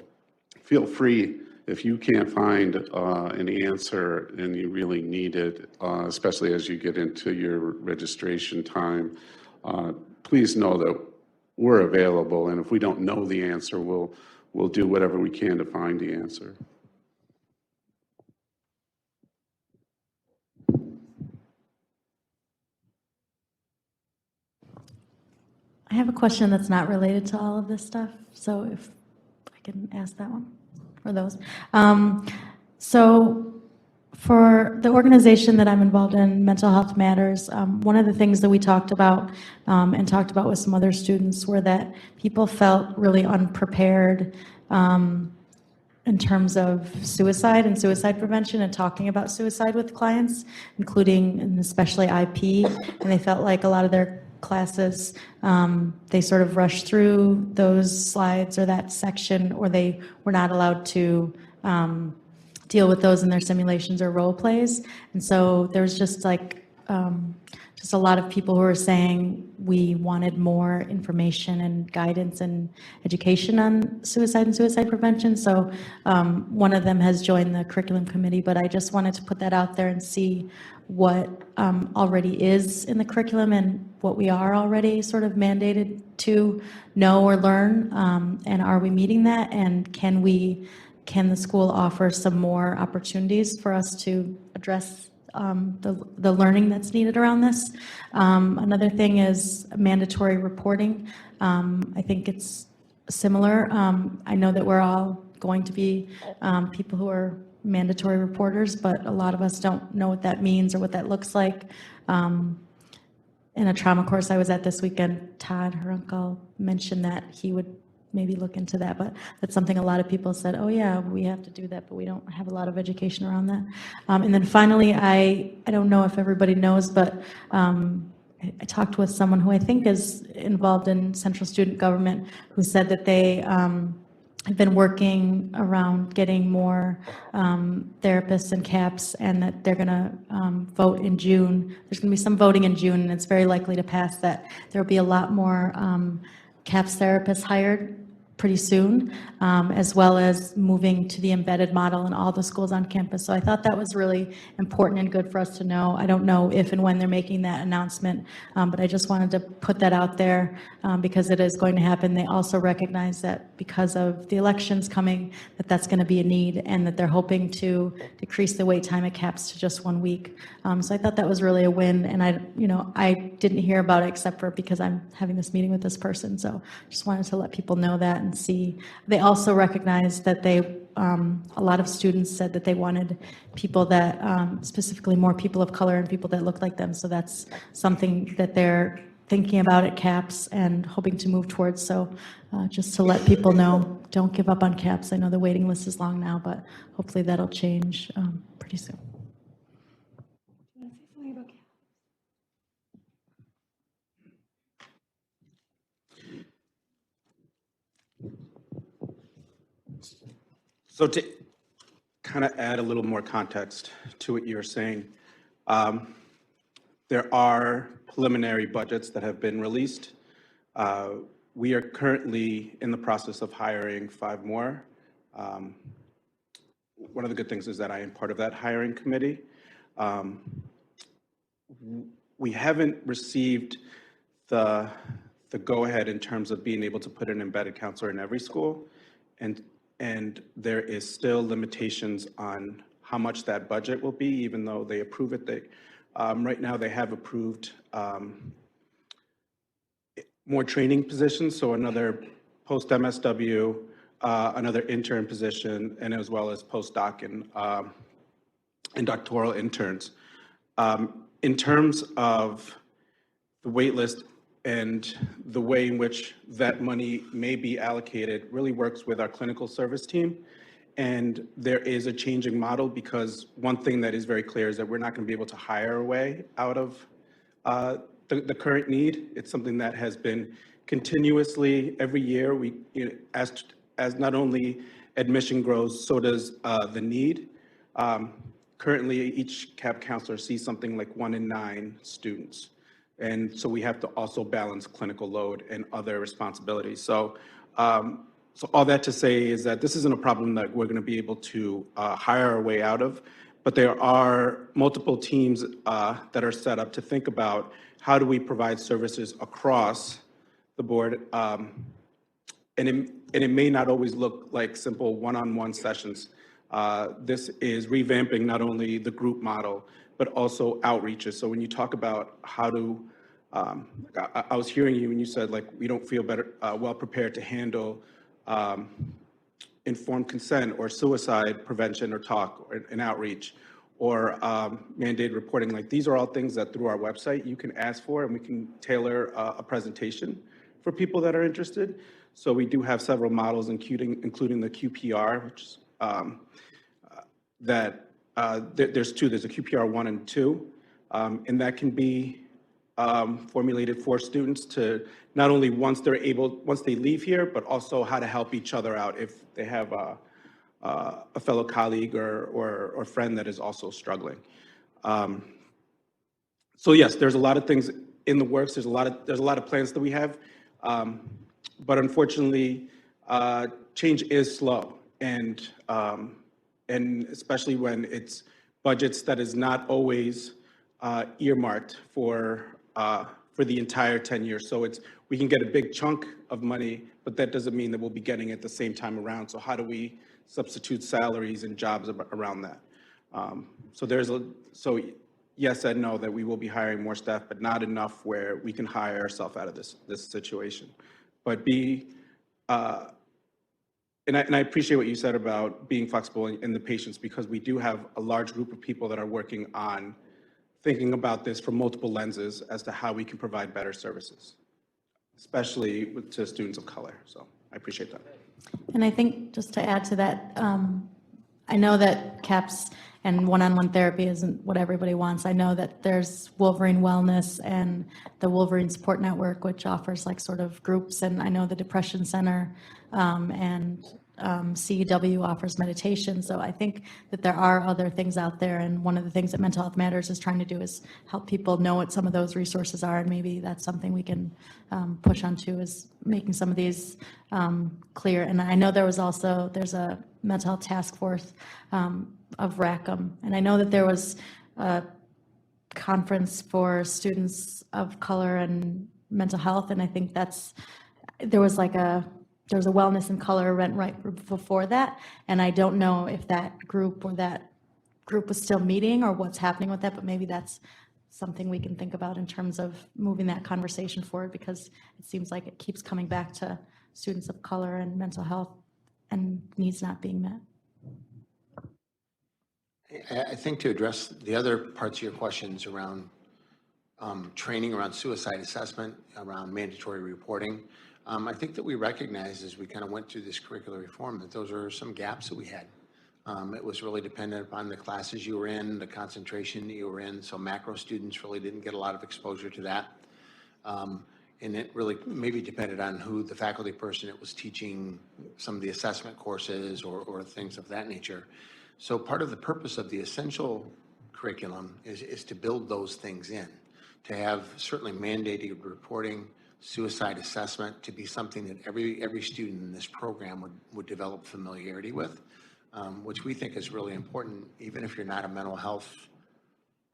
feel free. If you can't find an answer and you really need it, especially as you get into your registration time, please know that we're available. And if we don't know the answer, we'll do whatever we can to find the answer. I have a question that's not related to all of this stuff, so if I can ask that one. For those. So for the organization that I'm involved in, Mental Health Matters, one of the things that we talked about and talked about with some other students were that people felt really unprepared in terms of suicide and suicide prevention and talking about suicide with clients, including and especially IP, and they felt like a lot of their classes, they sort of rushed through those slides or that section, or they were not allowed to deal with those in their simulations or role plays. And so there's just like, just a lot of people who are saying we wanted more information and guidance and education on suicide and suicide prevention. So one of them has joined the curriculum committee, but I just wanted to put that out there and see what already is in the curriculum and what we are already sort of mandated to know or learn, and are we meeting that, and can the school offer some more opportunities for us to address the learning that's needed around this. Another thing is mandatory reporting. I think it's similar. I know that we're all going to be people who are mandatory reporters, but a lot of us don't know what that means or what that looks like. In a trauma course I was at this weekend, Todd, her uncle, mentioned that he would maybe look into that, but that's something a lot of people said, oh yeah, we have to do that, but we don't have a lot of education around that. And then finally, I don't know if everybody knows, but I talked with someone who I think is involved in Central Student Government, who said that they have been working around getting more therapists and CAPS, and that they're going to vote in June. There's going to be some voting in June, and it's very likely to pass that there will be a lot more CAPS therapists hired pretty soon, as well as moving to the embedded model in all the schools on campus. So I thought that was really important and good for us to know. I don't know if and when they're making that announcement, but I just wanted to put that out there because it is going to happen. They also recognize that because of the elections coming, that that's going to be a need, and that they're hoping to decrease the wait time at CAPS to just 1 week. So I thought that was really a win, and I didn't hear about it except for because I'm having this meeting with this person. So just wanted to let people know that and see. They also recognize that a lot of students said that they wanted people that, specifically more people of color and people that look like them. So that's something that they're thinking about at CAPS and hoping to move towards. So just to let people know, don't give up on CAPS. I know the waiting list is long now, but hopefully that'll change pretty soon. So to kind of add a little more context to what you're saying, there are preliminary budgets that have been released. We are currently in the process of hiring 5 more. One of the good things is that I am part of that hiring committee. We haven't received the go-ahead in terms of being able to put an embedded counselor in every school, and there is still limitations on how much that budget will be, even though they approve it. Right now, they have approved more training positions, so another post-MSW, another intern position, and as well as postdoc and doctoral interns. In terms of the wait list and the way in which that money may be allocated really works with our clinical service team. And there is a changing model because one thing that is very clear is that we're not going to be able to hire a way out of the current need. It's something that has been continuously every year. As not only admission grows, so does the need. Currently, each CAP counselor sees something like 1 in 9 students. And so we have to also balance clinical load and other responsibilities. So all that to say is that this isn't a problem that we're going to be able to hire our way out of, but there are multiple teams that are set up to think about how do we provide services across the board. And it may not always look like simple one-on-one sessions. This is revamping not only the group model, but also outreaches. So when you talk about how to, I was hearing you when you said like, we don't feel well prepared to handle informed consent or suicide prevention or talk or an outreach or mandated reporting. Like these are all things that through our website you can ask for, and we can tailor a presentation for people that are interested. So we do have several models, including the QPR, which there's 2. There's a QPR 1 and 2, and that can be formulated for students to not only once they leave here, but also how to help each other out if they have a fellow colleague or friend that is also struggling. So yes, there's a lot of things in the works. There's a lot of plans that we have, but unfortunately, change is slow, and especially when it's budgets that is not always earmarked for the entire 10 years. So we can get a big chunk of money, but that doesn't mean that we'll be getting it at the same time around. So how do we substitute salaries and jobs around that? So yes and no, that we will be hiring more staff, but not enough where we can hire ourselves out of this situation. But and I appreciate what you said about being flexible in the patients, because we do have a large group of people that are working on thinking about this from multiple lenses as to how we can provide better services, especially to students of color. So I appreciate that. And I think just to add to that, I know that CAPS and one-on-one therapy isn't what everybody wants. I know that there's Wolverine Wellness and the Wolverine Support Network, which offers like sort of groups, and I know the Depression Center and CEW offers meditation. So I think that there are other things out there. And one of the things that Mental Health Matters is trying to do is help people know what some of those resources are. And maybe that's something we can push onto, is making some of these clear. And I know there's a mental health task force of Rackham. And I know that there was a conference for students of color and mental health, and I think there was a wellness and color event right before that, and I don't know if that group was still meeting or what's happening with that, but maybe that's something we can think about in terms of moving that conversation forward, because it seems like it keeps coming back to students of color and mental health and needs not being met. I think to address the other parts of your questions around training around suicide assessment, around mandatory reporting, I think that we recognize as we kind of went through this curricular reform that those are some gaps that we had. It was really dependent upon the classes you were in, the concentration that you were in, so macro students really didn't get a lot of exposure to that. And it really maybe depended on who the faculty person that was teaching some of the assessment courses or things of that nature. So part of the purpose of the essential curriculum is to build those things in, to have certainly mandated reporting, suicide assessment, to be something that every student in this program would develop familiarity with, which we think is really important. Even if you're not a mental health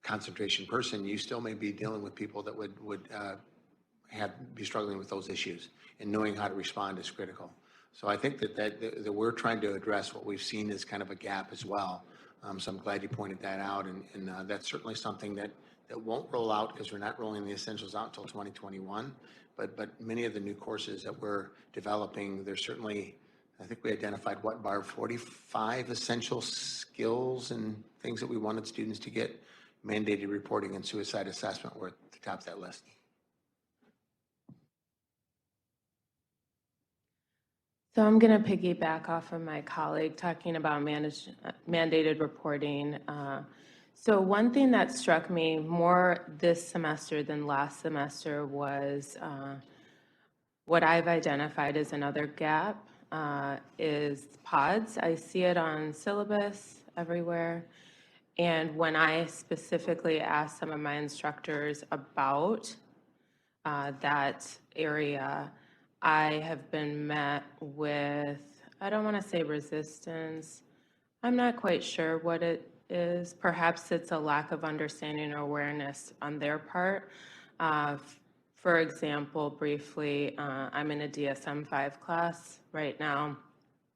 concentration person, you still may be dealing with people that would be struggling with those issues, and knowing how to respond is critical. So I think that we're trying to address what we've seen as kind of a gap as well. So I'm glad you pointed that out, and that's certainly something that won't roll out, because we're not rolling the essentials out until 2021. But many of the new courses that we're developing, there's certainly, I think we identified, Barb, 45 essential skills and things that we wanted students to get. Mandated reporting and suicide assessment were at the top of that list. So I'm going to piggyback off of my colleague talking about mandated reporting. So one thing that struck me more this semester than last semester was what I've identified as another gap is pods. I see it on syllabus everywhere. And when I specifically asked some of my instructors about that area, I have been met with, I don't want to say resistance. I'm not quite sure what it is. Perhaps it's a lack of understanding or awareness on their part. For example, briefly, I'm in a DSM-5 class right now,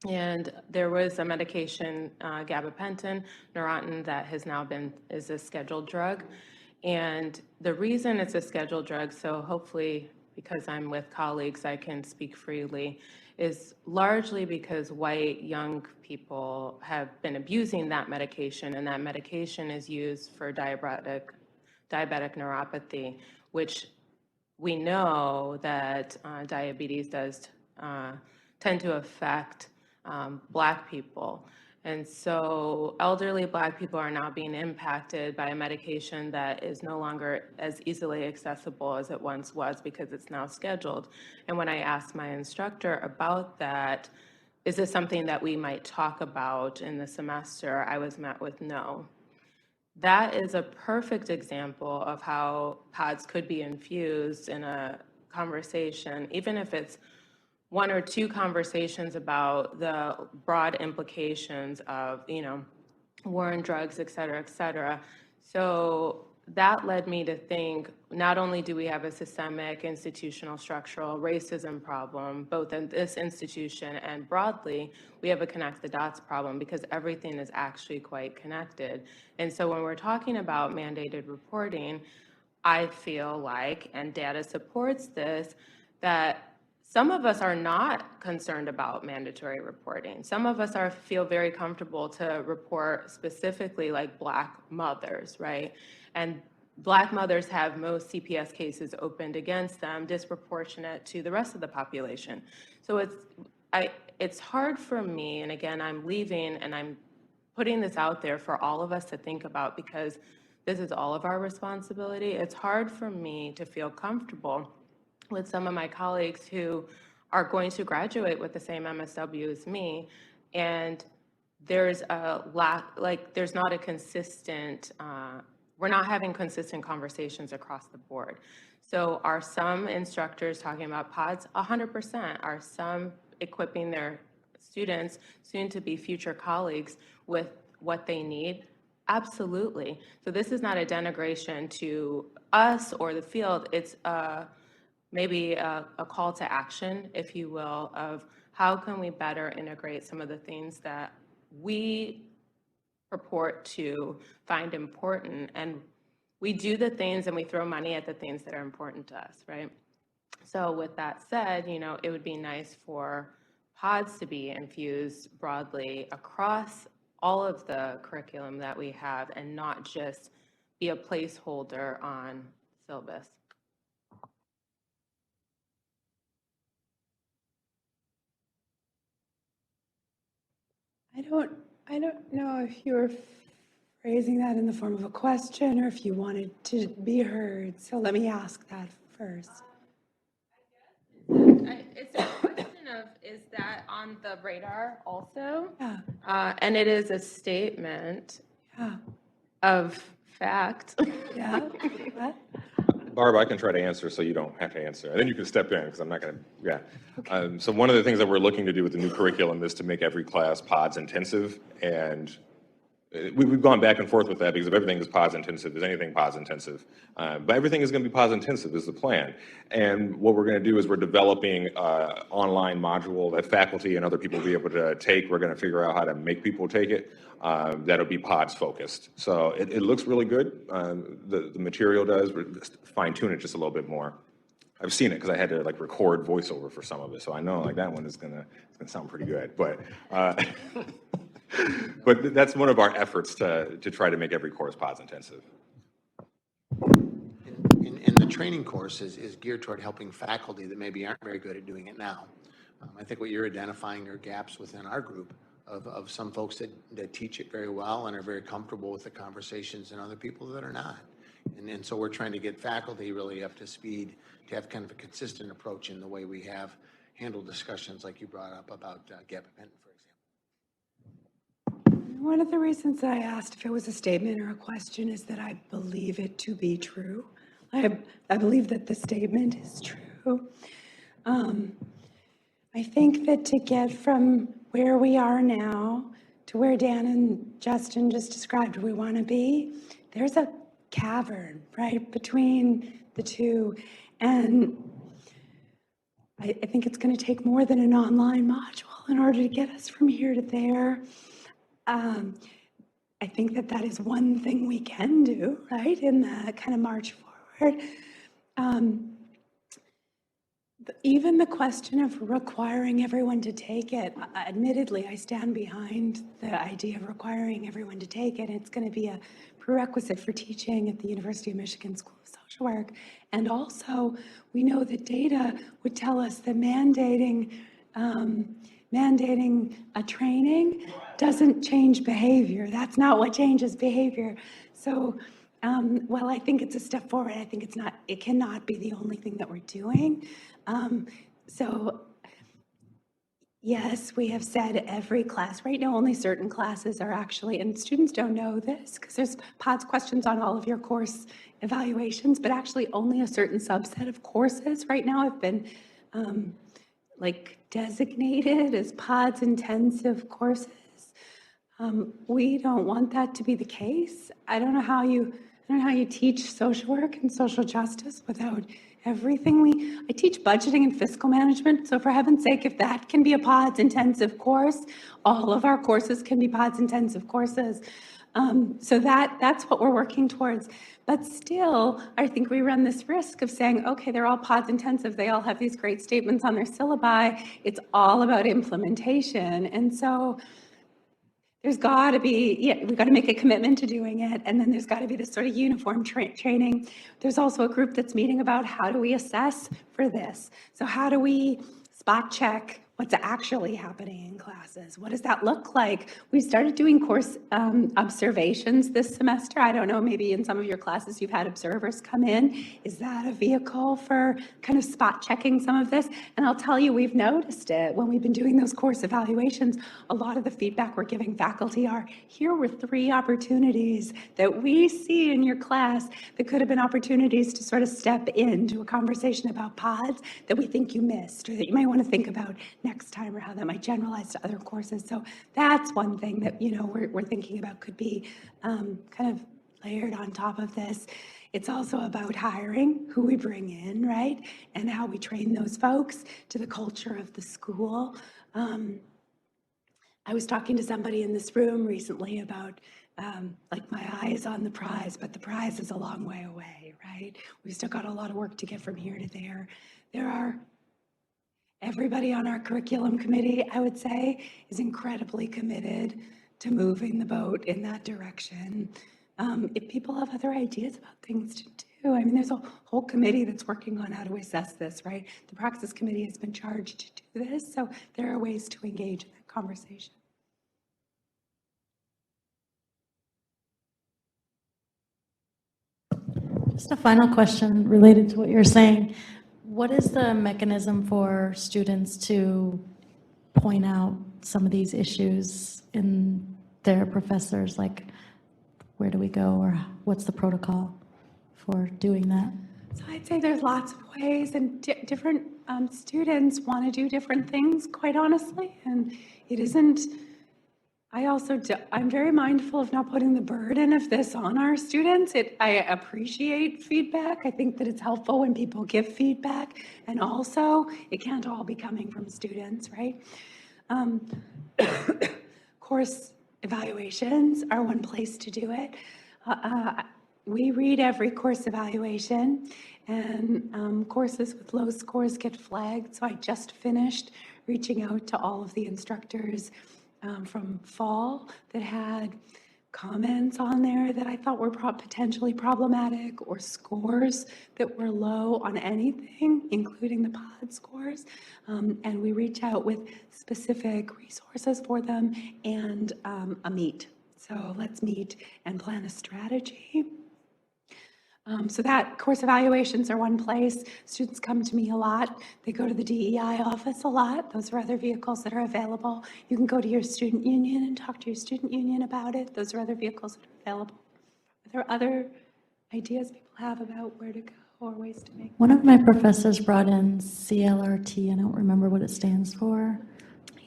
and there was a medication, gabapentin, Neurontin, that has now is a scheduled drug. And the reason it's a scheduled drug, so hopefully, because I'm with colleagues, I can speak freely, is largely because white young people have been abusing that medication, and that medication is used for diabetic neuropathy, which we know that diabetes does tend to affect Black people. And so elderly Black people are now being impacted by a medication that is no longer as easily accessible as it once was, because it's now scheduled. And when I asked my instructor about that, is this something that we might talk about in the semester, I was met with no. That is a perfect example of how pods could be infused in a conversation, even if it's one or two conversations about the broad implications of, war on drugs, et cetera, et cetera. So that led me to think, not only do we have a systemic, institutional, structural racism problem, both in this institution and broadly, we have a connect the dots problem, because everything is actually quite connected. And so when we're talking about mandated reporting, I feel like, and data supports this, that some of us are not concerned about mandatory reporting. Some of us feel very comfortable to report specifically like Black mothers, right? And Black mothers have most CPS cases opened against them, disproportionate to the rest of the population. So it's hard for me, and again, I'm leaving and I'm putting this out there for all of us to think about, because this is all of our responsibility. It's hard for me to feel comfortable with some of my colleagues who are going to graduate with the same MSW as me, and there's a lack, like, there's not a consistent, we're not having consistent conversations across the board. So are some instructors talking about pods? 100%. Are some equipping their students, soon to be future colleagues, with what they need? Absolutely. So this is not a denigration to us or the field. It's maybe a call to action, if you will, of how can we better integrate some of the things that we purport to find important, and we do the things and we throw money at the things that are important to us, right? So with that said, you know, it would be nice for pods to be infused broadly across all of the curriculum that we have and not just be a placeholder on syllabus. I don't know if you were phrasing that in the form of a question or if you wanted to be heard. So let me ask that first. It's a question of, is that on the radar also? Yeah. And it is a statement Yeah. of fact. Yeah. What? Barb, I can try to answer so you don't have to answer. And then you can step in because I'm not going to, yeah. So one of the things that we're looking to do with the new curriculum is to make every class pods intensive. And we've gone back and forth with that because if everything is pods intensive, is anything pods intensive? But everything is going to be pods intensive is the plan. And what we're going to do is we're developing an online module that faculty and other people will be able to take. We're going to figure out how to make people take it. That'll be pods focused. So it looks really good. The material does. We're just fine tune it just a little bit more. I've seen it because I had to like record voiceover for some of it, so I know like that one is gonna sound pretty good. But but that's one of our efforts to try to make every course pods intensive. And the training course is geared toward helping faculty that maybe aren't very good at doing it now. I think what you're identifying are gaps within our group of some folks that teach it very well and are very comfortable with the conversations and other people that are not. And so we're trying to get faculty really up to speed to have kind of a consistent approach in the way we have handled discussions like you brought up about gap appendant, for example. One of the reasons that I asked if it was a statement or a question is that I believe it to be true. I believe that the statement is true. I think that to get from where we are now to where Dan and Justin just described we want to be, there's a cavern, right, between the two. And I think it's going to take more than an online module in order to get us from here to there. I think that is one thing we can do, right, in the kind of march forward. Even the question of requiring everyone to take it, admittedly, I stand behind the idea of requiring everyone to take it. It's going to be a prerequisite for teaching at the University of Michigan School of Social Work. And also, we know that data would tell us that mandating a training doesn't change behavior. That's not what changes behavior. So, while I think it's a step forward, I think it cannot be the only thing that we're doing. So yes, we have said every class. Right now, only certain classes are actually, and students don't know this because there's PODS questions on all of your course evaluations, but actually only a certain subset of courses right now have been designated as PODS intensive courses. We don't want that to be the case. I don't know how you teach social work and social justice without everything. I teach budgeting and fiscal management, so for heaven's sake, if that can be a PODS intensive course, all of our courses can be PODS intensive courses. So that's what we're working towards. But still, I think we run this risk of saying, okay, they're all PODS intensive. They all have these great statements on their syllabi. It's all about implementation. And so there's got to be, we've got to make a commitment to doing it. And then there's got to be this sort of uniform training. There's also a group that's meeting about how do we assess for this? So how do we spot check what's actually happening in classes. What does that look like? We started doing course observations this semester. I don't know, maybe in some of your classes you've had observers come in. Is that a vehicle for kind of spot checking some of this? And I'll tell you, we've noticed it when we've been doing those course evaluations. A lot of the feedback we're giving faculty are, here were 3 opportunities that we see in your class that could have been opportunities to sort of step into a conversation about pods that we think you missed, or that you might want to think about next time, or how that might generalize to other courses. So that's one thing that, you know, we're thinking about could be kind of layered on top of this. It's also about hiring, who we bring in, right? And how we train those folks to the culture of the school. I was talking to somebody in this room recently about like my eye is on the prize, but the prize is a long way away, right? We've still got a lot of work to get from here to there. Everybody on our curriculum committee, I would say, is incredibly committed to moving the boat in that direction. If people have other ideas about things to do, I mean, there's a whole committee that's working on how to assess this, right? The Praxis Committee has been charged to do this, so there are ways to engage in that conversation. Just a final question related to what you're saying. What is the mechanism for students to point out some of these issues in their professors? Like, where do we go, or what's the protocol for doing that? So I'd say there's lots of ways, and different students want to do different things, quite honestly, and it isn't. I'm very mindful of not putting the burden of this on our students. I appreciate feedback. I think that it's helpful when people give feedback, and also it can't all be coming from students, right? Course evaluations are one place to do it. We read every course evaluation, and courses with low scores get flagged. So I just finished reaching out to all of the instructors from fall that had comments on there that I thought were potentially problematic, or scores that were low on anything, including the pod scores. And we reach out with specific resources for them and a meet. So let's meet and plan a strategy. So that course evaluations are one place. Students come to me a lot. They go to the DEI office a lot. Those are other vehicles that are available. You can go to your student union and talk to your student union about it. Those are other vehicles that are available. Are there other ideas people have about where to go or ways to make? One of my professors brought in CLRT. I don't remember what it stands for.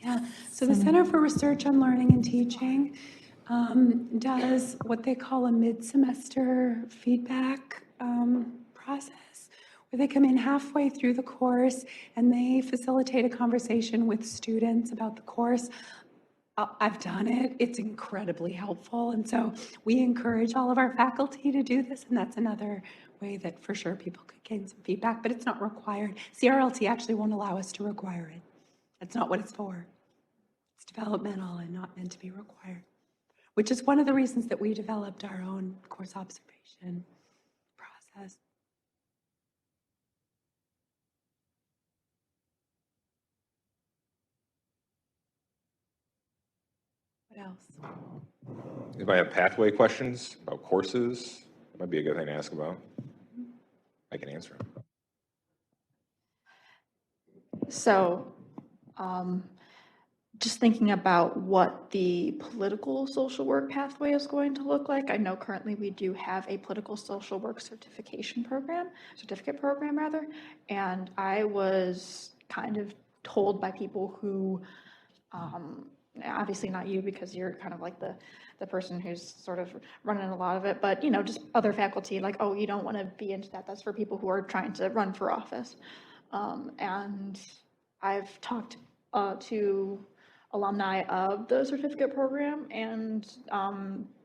Yeah, so the Center for Research on Learning and Teaching does what they call a mid-semester feedback process, where they come in halfway through the course and they facilitate a conversation with students about the course. I've done it. It's incredibly helpful. And so we encourage all of our faculty to do this, and that's another way that for sure people could gain some feedback, but it's not required. CRLT actually won't allow us to require it. That's not what it's for. It's developmental and not meant to be required, which is one of the reasons that we developed our own course observation process. What else? If I have pathway questions about courses, that might be a good thing to ask about. I can answer them. So, just thinking about what the political social work pathway is going to look like. I know currently we do have a political social work certificate program rather, and I was kind of told by people who, obviously not you because you're kind of like the person who's sort of running a lot of it, but just other faculty, like, oh, you don't want to be into that. That's for people who are trying to run for office. And I've talked to alumni of the certificate program and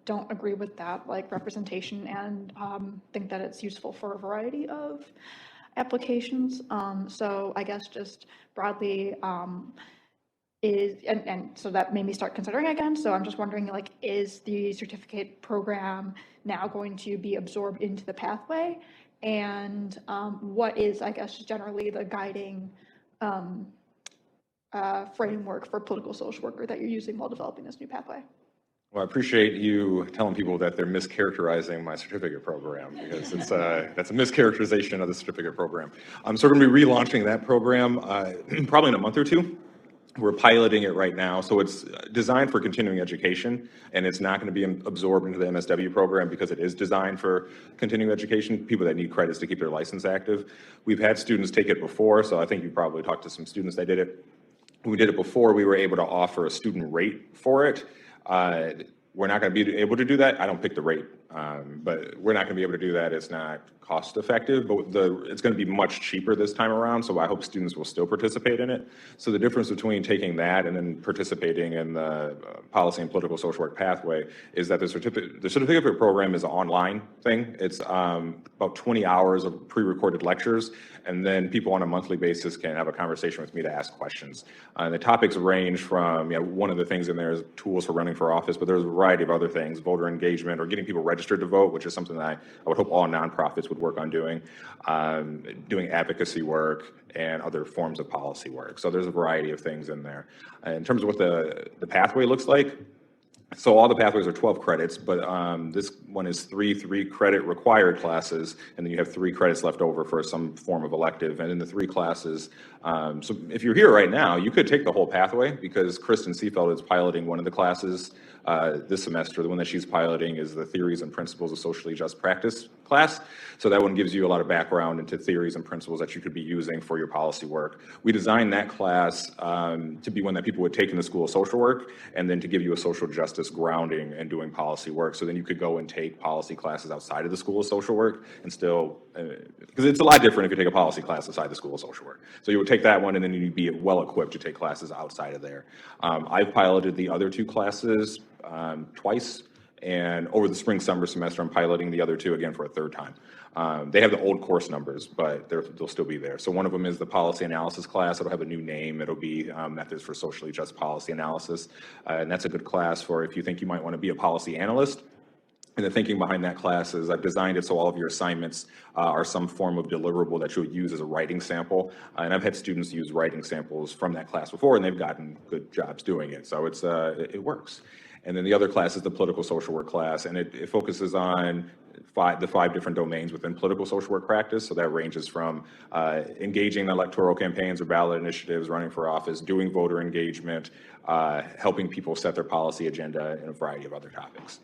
don't agree with that like representation, and think that it's useful for a variety of applications. So I guess just broadly so that made me start considering again. So I'm just wondering, like, is the certificate program now going to be absorbed into the pathway? And what is, I guess, generally the guiding framework for political social worker that you're using while developing this new pathway? Well, I appreciate you telling people that they're mischaracterizing my certificate program because that's a mischaracterization of the certificate program. So we're going to be relaunching that program probably in a month or two. We're piloting it right now, so it's designed for continuing education, and it's not going to be absorbed into the MSW program because it is designed for continuing education, people that need credits to keep their license active. We've had students take it before, so I think you probably talked to some students that did it. When we did it before, we were able to offer a student rate for it. We're not going to be able to do that. I don't pick the rate, but we're not going to be able to do that. It's not cost effective, but it's going to be much cheaper this time around, so I hope students will still participate in it. So the difference between taking that and then participating in the policy and political social work pathway is that the certificate program is an online thing. It's about 20 hours of pre-recorded lectures, and then people on a monthly basis can have a conversation with me to ask questions. The topics range from, one of the things in there is tools for running for office, but there's a variety of other things, voter engagement or getting people registered to vote, which is something that I would hope all nonprofits would work on doing, doing advocacy work and other forms of policy work. So there's a variety of things in there. In terms of what the pathway looks like, so all the pathways are 12 credits, but this one is three credit required classes, and then you have 3 credits left over for some form of elective. And in the 3 classes, so if you're here right now, you could take the whole pathway because Kristen Seefeld is piloting one of the classes this semester. The one that she's piloting is the Theories and Principles of Socially Just Practice class. So that one gives you a lot of background into theories and principles that you could be using for your policy work. We designed that class to be one that people would take in the School of Social Work, and then to give you a social justice grounding and doing policy work. So then you could go and take policy classes outside of the School of Social Work and still, because it's a lot different if you take a policy class outside the School of Social Work. So you would take that one and then you'd be well equipped to take classes outside of there. I've piloted the other 2 classes twice, and over the spring-summer semester, I'm piloting the other 2 again for a 3rd time. They have the old course numbers, but they'll still be there. So one of them is the policy analysis class. It'll have a new name. It'll be Methods for Socially Just Policy Analysis, and that's a good class for if you think you might want to be a policy analyst. And the thinking behind that class is I've designed it so all of your assignments are some form of deliverable that you would use as a writing sample. And I've had students use writing samples from that class before, and they've gotten good jobs doing it. So it works. And then the other class is the political social work class, and it focuses on the 5 different domains within political social work practice. So that ranges from engaging in electoral campaigns or ballot initiatives, running for office, doing voter engagement, helping people set their policy agenda, and a variety of other topics.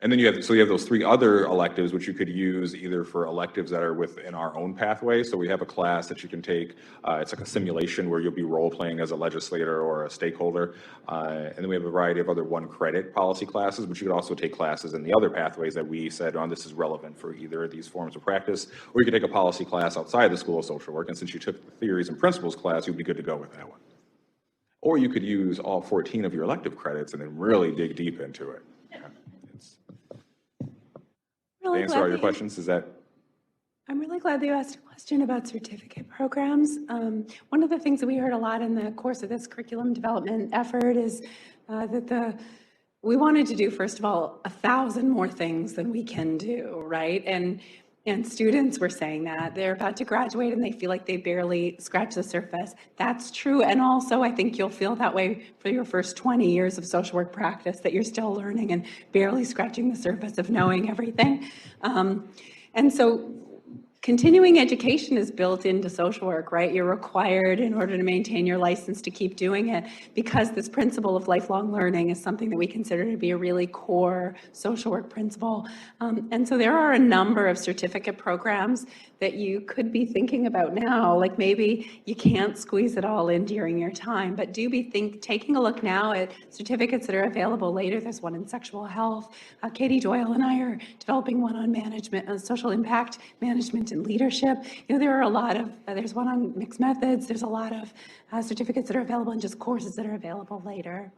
And then you have those 3 other electives, which you could use either for electives that are within our own pathway. So we have a class that you can take. It's like a simulation where you'll be role playing as a legislator or a stakeholder. And then we have a variety of other 1-credit policy classes, but you could also take classes in the other pathways that we said, this is relevant for either of these forms of practice. Or you could take a policy class outside the School of Social Work. And since you took the Theories and Principles class, you'd be good to go with that one. Or you could use all 14 of your elective credits and then really dig deep into it. Really Answer glad all your that questions? Is that? I'm really glad that you asked a question about certificate programs. One of the things that we heard a lot in the course of this curriculum development effort is that we wanted to do, first of all, 1,000 more things than we can do, right? And students were saying that they're about to graduate and they feel like they barely scratch the surface. That's true. And also, I think you'll feel that way for your first 20 years of social work practice, that you're still learning and barely scratching the surface of knowing everything. And so continuing education is built into social work, right? You're required in order to maintain your license to keep doing it, because this principle of lifelong learning is something that we consider to be a really core social work principle. And so there are a number of certificate programs that you could be thinking about now. Like maybe you can't squeeze it all in during your time, but do be taking a look now at certificates that are available later. There's one in sexual health. Katie Doyle and I are developing one on management, social impact management and leadership. There are a lot of, there's one on mixed methods. There's a lot of certificates that are available and just courses that are available later.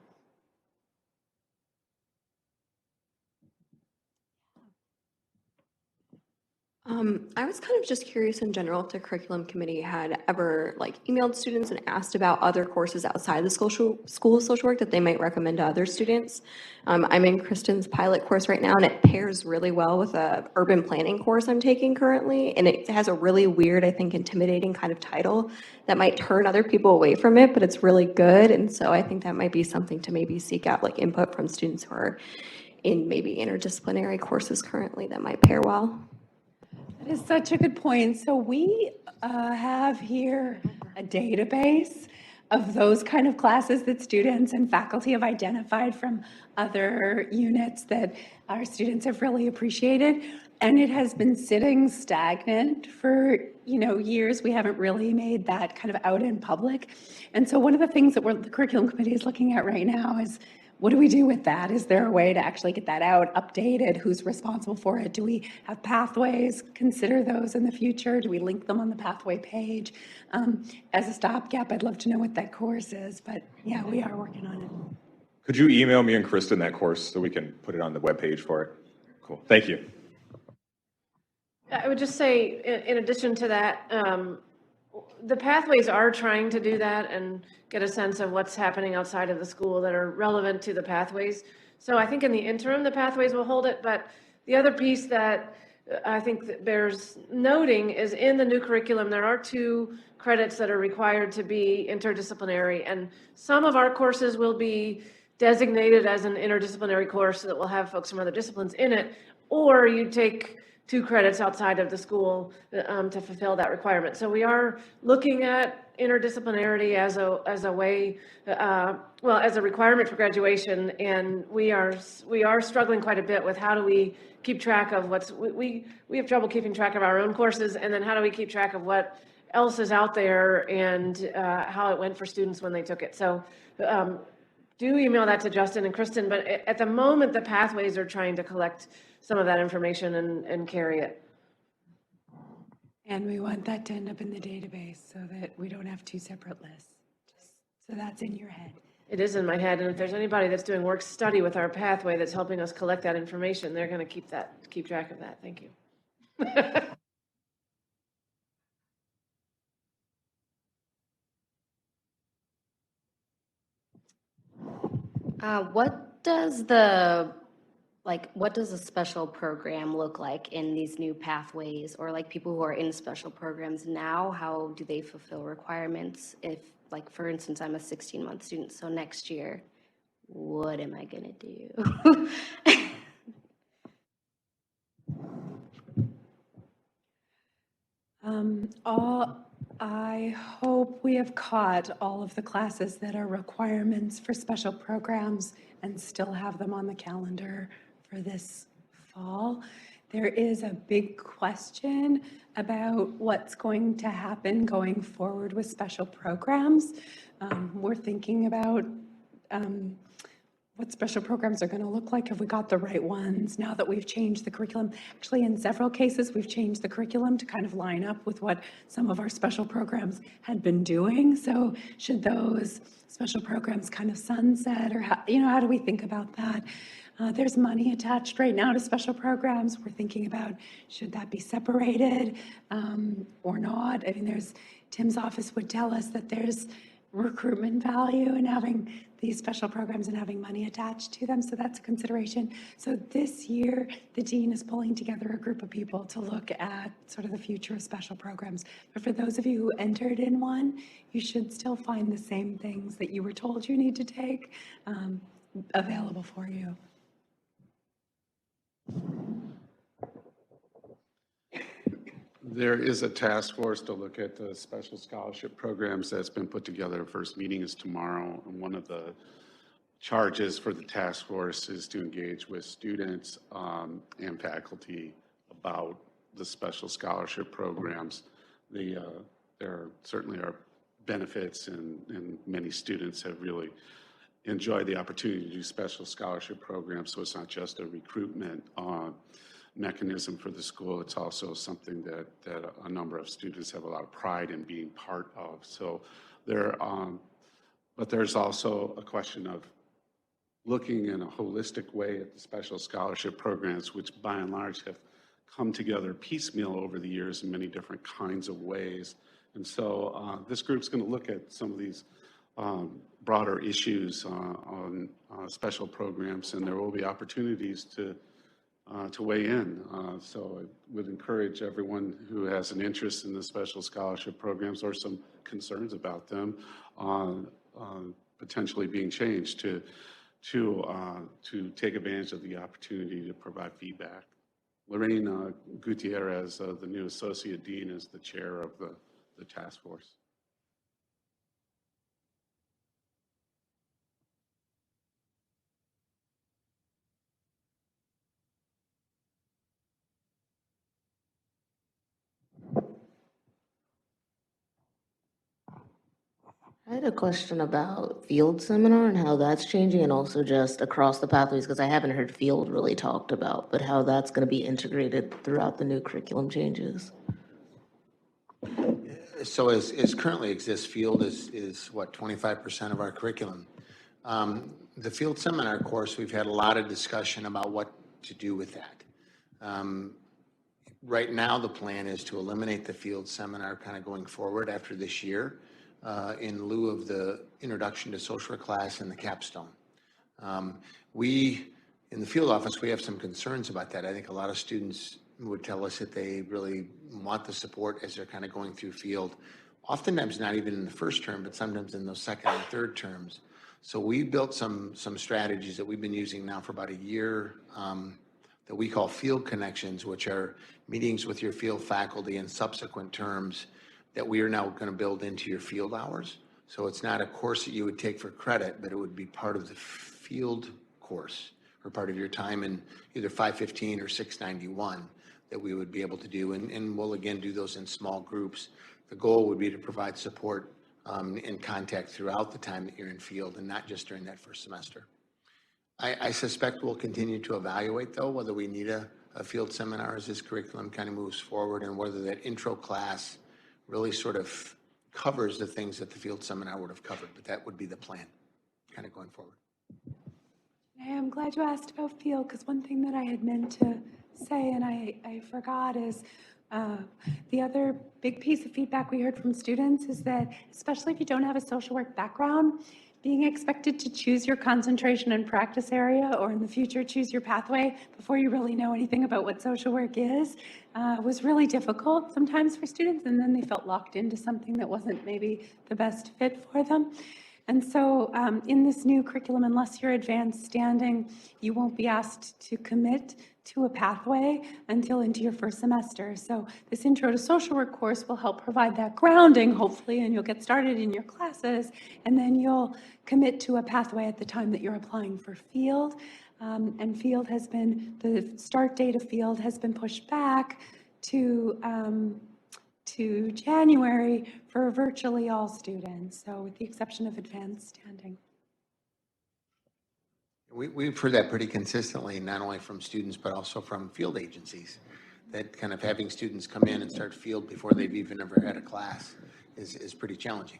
I was kind of just curious in general if the curriculum committee had ever like emailed students and asked about other courses outside the school of social work that they might recommend to other students. I'm in Kristen's pilot course right now, and it pairs really well with a urban planning course I'm taking currently, and it has a really weird, I think, intimidating kind of title that might turn other people away from it, but it's really good, and so I think that might be something to maybe seek out like input from students who are in maybe interdisciplinary courses currently that might pair well. That is such a good point. So we have here a database of those kind of classes that students and faculty have identified from other units that our students have really appreciated. And it has been sitting stagnant for, years. We haven't really made that kind of out in public. And so one of the things that the curriculum committee is looking at right now is, what do we do with that? Is there a way to actually get that out, updated? Who's responsible for it? Do we have pathways? Consider those in the future? Do we link them on the pathway page? As a stopgap, I'd love to know what that course is, but yeah, we are working on it. Could you email me and Kristen that course so we can put it on the webpage for it? Cool, thank you. I would just say, in addition to that, the pathways are trying to do that and get a sense of what's happening outside of the school that are relevant to the pathways. So I think in the interim, the pathways will hold it, but the other piece that I think that bears noting is in the new curriculum, there are 2 credits that are required to be interdisciplinary, and some of our courses will be designated as an interdisciplinary course that will have folks from other disciplines in it, or you take 2 credits outside of the school to fulfill that requirement. So we are looking at interdisciplinarity as a way, as a requirement for graduation, and we are struggling quite a bit with how do we keep track of we have trouble keeping track of our own courses, and then how do we keep track of what else is out there and how it went for students when they took it. So do email that to Justin and Kristen, but at the moment, the pathways are trying to collect some of that information and carry it. And we want that to end up in the database so that we don't have 2 separate lists. So that's in your head. It is in my head, and if there's anybody that's doing work study with our pathway that's helping us collect that information, they're going to keep track of that. Thank you. What does a special program look like in these new pathways, or like people who are in special programs now, how do they fulfill requirements? If, like, for instance, I'm a 16-month student, so next year, what am I gonna do? I hope we have caught all of the classes that are requirements for special programs and still have them on the calendar for this fall. There is a big question about what's going to happen going forward with special programs. We're thinking about what special programs are going to look like. Have we got the right ones now that we've changed the curriculum? Actually, in several cases, we've changed the curriculum to kind of line up with what some of our special programs had been doing. So should those special programs kind of sunset, or how do we think about that? There's money attached right now to special programs. We're thinking about, should that be separated or not? I mean, Tim's office would tell us that there's recruitment value in having these special programs and having money attached to them. So that's a consideration. So this year, the dean is pulling together a group of people to look at sort of the future of special programs. But for those of you who entered in one, you should still find the same things that you were told you need to take available for you. There is a task force to look at the special scholarship programs that's been put together. First meeting is tomorrow, and one of the charges for the task force is to engage with students and faculty about the special scholarship programs. There certainly are benefits, and many students have really enjoyed the opportunity to do special scholarship programs, so it's not just a recruitment mechanism for the school. It's also something that a number of students have a lot of pride in being part of. So but there's also a question of looking in a holistic way at the special scholarship programs, which by and large have come together piecemeal over the years in many different kinds of ways. And so this group's going to look at some of these broader issues on special programs, and there will be opportunities to weigh in. So I would encourage everyone who has an interest in the special scholarship programs or some concerns about them potentially being changed to take advantage of the opportunity to provide feedback. Lorraine Gutierrez, the new Associate Dean, is the chair of the task force. I had a question about field seminar and how that's changing, and also just across the pathways, because I haven't heard field really talked about, but how that's going to be integrated throughout the new curriculum changes. So as currently exists, field is what, 25% of our curriculum. The field seminar course, we've had a lot of discussion about what to do with that. Right now, the plan is to eliminate the field seminar kind of going forward after this year in lieu of the introduction to social work class and the capstone. In the field office, we have some concerns about that. I think a lot of students would tell us that they really want the support as they're kind of going through field, oftentimes not even in the first term, but sometimes in those second and third terms. So we built some strategies that we've been using now for about a year that we call field connections, which are meetings with your field faculty in subsequent terms that we are now going to build into your field hours. So it's not a course that you would take for credit, but it would be part of the field course or part of your time in either 515 or 691 that we would be able to do. And we'll again do those in small groups. The goal would be to provide support and contact throughout the time that you're in field and not just during that first semester. I suspect we'll continue to evaluate, though, whether we need a field seminar as this curriculum kind of moves forward and whether that intro class really sort of covers the things that the field seminar would have covered, but that would be the plan kind of going forward. I am glad you asked about field, because one thing that I had meant to say and I forgot is the other big piece of feedback we heard from students is that, especially if you don't have a social work background, being expected to choose your concentration and practice area, or in the future choose your pathway before you really know anything about what social work is, was really difficult sometimes for students, and then they felt locked into something that wasn't maybe the best fit for them. And so in this new curriculum, unless you're advanced standing, you won't be asked to commit to a pathway until into your first semester. So this Intro to Social Work course will help provide that grounding, hopefully, and you'll get started in your classes, and then you'll commit to a pathway at the time that you're applying for field. And field has been, the start date of field has been pushed back to January for virtually all students, so with the exception of advanced standing. We've heard that pretty consistently, not only from students, but also from field agencies, that kind of having students come in and start field before they've even ever had a class is pretty challenging.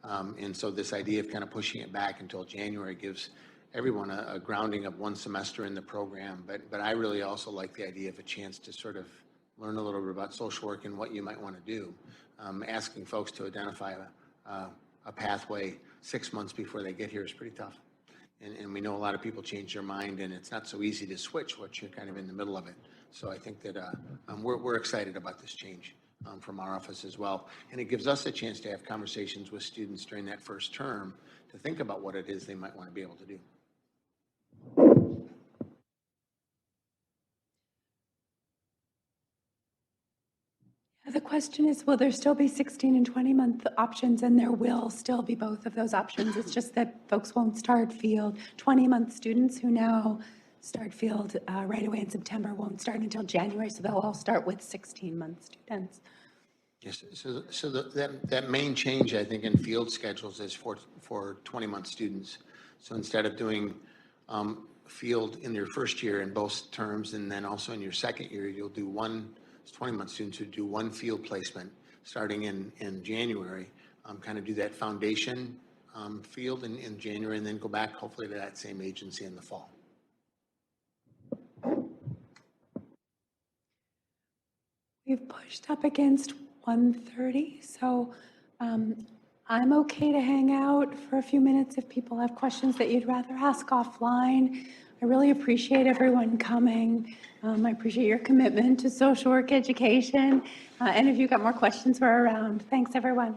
And so this idea of kind of pushing it back until January gives everyone a grounding of one semester in the program. But I really also like the idea of a chance to sort of learn a little bit about social work and what you might want to do. Asking folks to identify a pathway 6 months before they get here is pretty tough. And we know a lot of people change their mind, and it's not so easy to switch once you're kind of in the middle of it. So I think that we're excited about this change from our office as well. And it gives us a chance to have conversations with students during that first term to think about what it is they might want to be able to do. The question is, will there still be 16 and 20-month options? And there will still be both of those options. It's just that folks won't start field. 20-month students who now start field right away in September won't start until January, so they'll all start with 16-month students. Yes, so that main change, I think, in field schedules is for 20-month students. So instead of doing field in your first year in both terms, and then also in your second year, you'll do 20-month students who do one field placement starting in January, kind of do that foundation field in January, and then go back hopefully to that same agency in the fall. pushed up against 1:30, so I'm okay to hang out for a few minutes if people have questions that you'd rather ask offline. I really appreciate everyone coming. I appreciate your commitment to social work education. And if you've got more questions, we're around. Thanks, everyone.